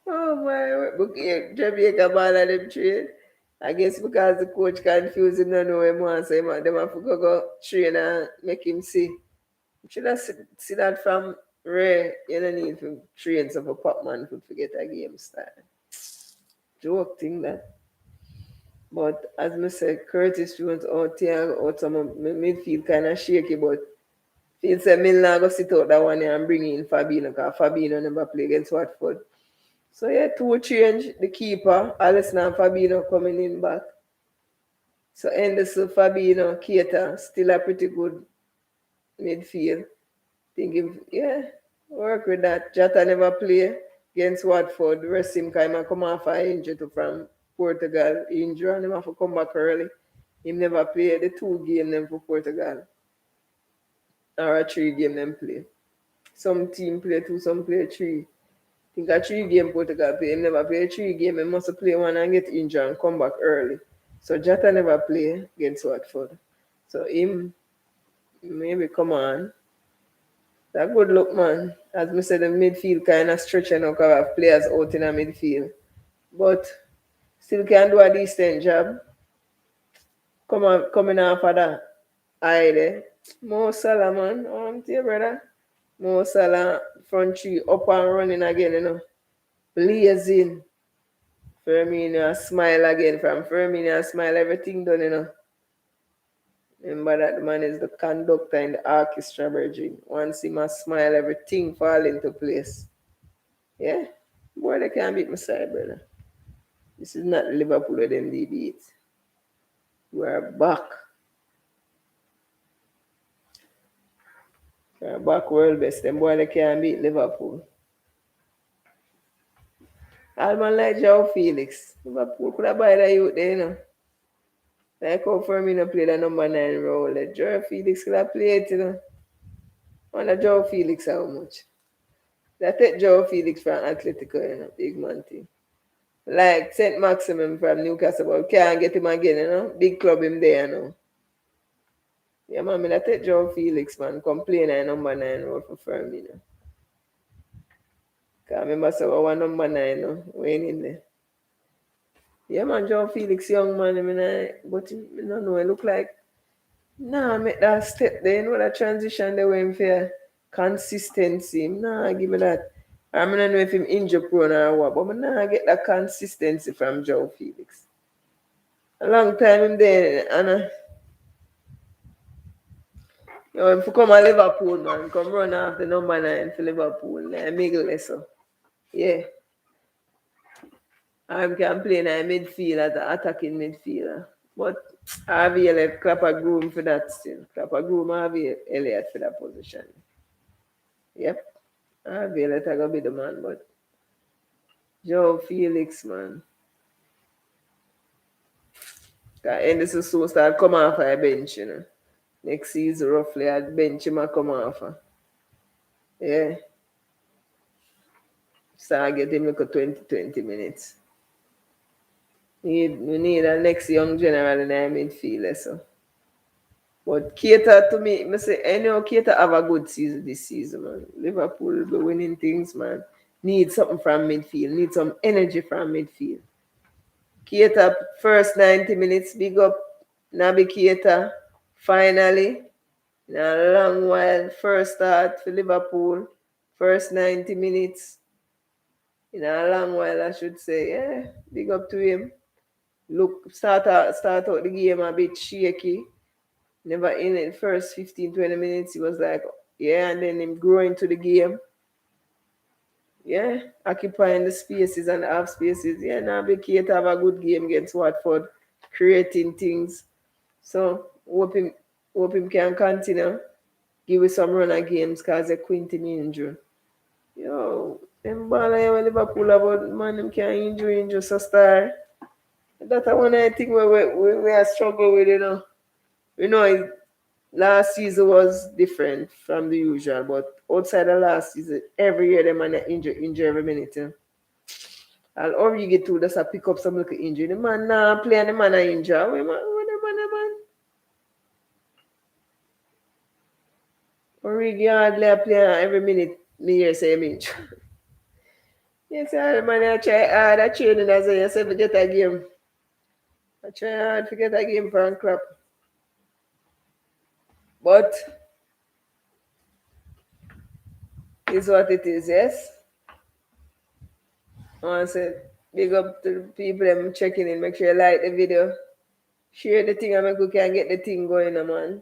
Oh my, Jamaica ball and them train. I guess because the coach confused him, don't know him once, so them have to go train and make him see. You should have see that from Ray. You don't need to train some for pop man to get a game start. Joke thing that. But as I said, Curtis Jones out here, out some midfield kind of shaky, but feel say Milner go sit out that one and bring in Fabinho, because Fabinho never play against Watford. So yeah, two change the keeper, Alisson and Fabinho coming in back. So Henderson, Fabinho, Keita, still a pretty good midfield. Thinking, yeah, work with that. Jota never play against Watford. The rest him kind of come off an injury from Portugal. Injury and him have to come back early. Him never play the 2 game them for Portugal. Or a 3 game them play. Some team play 2, some play 3. Think a 3 game Portugal play. Him never play 3 game. He must play one and get injured and come back early. So Jota never play against Watford. So him maybe come on. That good look, man. As we said, the midfield kind of stretching out because have players out in the midfield. But still can do a decent job. Coming off of that eye there. Mo Salah, man. I'm to you, brother. Mo Salah, front three, up and running again, you know. Blazing. Firmino, smile again. From Firmino, smile, everything done, you know. Remember that the man is the conductor in the orchestra, Virgin. Once he must smile, everything fall into place. Yeah? Boy, they can't beat my side, brother. This is not Liverpool that them they beat. We're back. We're back world best. Them boy, they can't beat Liverpool. All man like Joe Felix. Liverpool could have buy the youth there, you know. Like how Firmino played a number 9 role. Joe Felix could have played, Wonder Joe Felix how much. They take Joe Felix from Atletico, big man thing. Like St. Maximum from Newcastle, but can't get him again, Big club him there, Yeah, man, I take Joe Felix, man. Complain a number 9 role for Firmino. Because I remember so one number 9, Wayne in there. Yeah, man, Joe Felix, young man, but I don't know, it look like, make that step there, that transition they went for consistency. Give me that. I don't know if him injury prone or what, but I get that consistency from Joe Felix. A long time him there, and if you come to Liverpool, man, come run off the number 9 for Liverpool, Miguel so. Yeah. I can play in a midfield as an attacking midfielder. But Harvey Elliott clap a groom for that still. Clap a groom Harvey Elliott for that position. Yep. Harvey Elliott are going to be the man, but Joe Felix, man. Henderson soon start come off a bench, Next season, roughly, at bench him come off. Yeah. Start getting like a 20 minutes. We need a next young general in our midfield, so. But Keita, to me, I say, Keita have a good season this season, man. Liverpool be winning things, man. Need something from midfield. Need some energy from midfield. Keita, first 90 minutes, big up Naby Keita. Finally, in a long while, first start for Liverpool. First 90 minutes. In a long while, I should say. Yeah, big up to him. Look, start out the game a bit shaky. Never in the first 15-20 minutes, he was like, yeah, and then him growing to the game. Yeah, occupying the spaces and half spaces. Yeah, now Keita have a good game against Watford, creating things. So, hope him can continue. Give us some run of games because of Quinton injury. Yo, them ball with Liverpool about, man, them can injure so star. That's one of the things we are struggling with, Last season was different from the usual, but outside of last season, every year the man injure every minute. And or you get to just pick up some little injury. The man play and the man injure. What the man? Or you hardly play every minute. Me hear say him injure. Yes, the man I try hard. I training as I say to get a game. I try hard to get a game for a crap. But it's what it is, yes? I want to say big up to the people them checking in. Make sure you like the video. Share the thing and make we can get the thing going, man.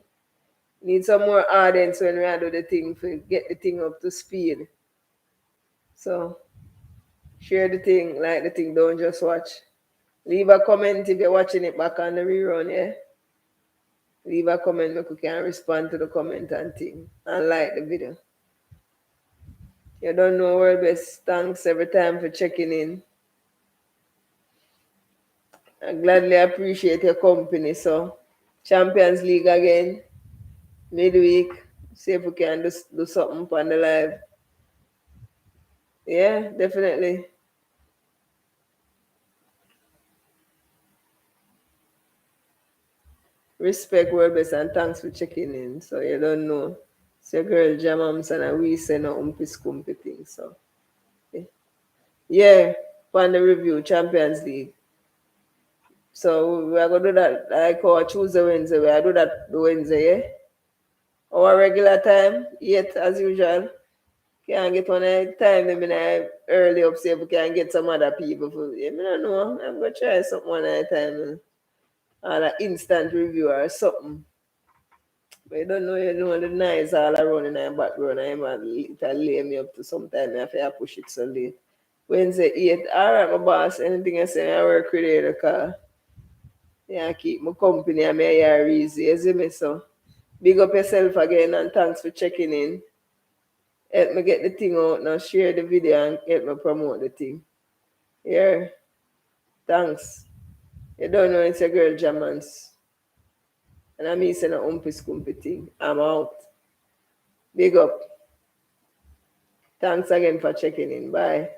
Need some more audience when we do the thing to get the thing up to speed. So share the thing, like the thing, don't just watch. Leave a comment if you're watching it back on the rerun, yeah? Leave a comment, make we can respond to the comment and thing. And like the video. You don't know world best. Thanks every time for checking in. I gladly appreciate your company. So, Champions League again, midweek. See if we can do something on the live. Yeah, definitely. Respect world best and thanks for checking in. So, you don't know. It's your girl Jamams and we send out umpy thing. So, yeah, on the review, Champions League. So we are gonna do that like our Tuesday, Wednesday. We are do that the Wednesday, yeah. Our regular time, yet as usual. Can't get one time early up, see if we can get some other people for I don't know. I'm gonna try something one at a time. Or an instant review or something. But you don't know, the nights all around in the background. It'll lay me up to sometime if I push it so late. Wednesday 8. Alright, my boss. Anything I say, I work with the car. Yeah, keep my company and my hair easy. You see me? So, big up yourself again and thanks for checking in. Help me get the thing out now. Share the video and help me promote the thing. Yeah. Thanks. You don't know it's your girl Jamans. And I mean, saying a umpy scumpy thing. I'm out. Big up. Thanks again for checking in. Bye.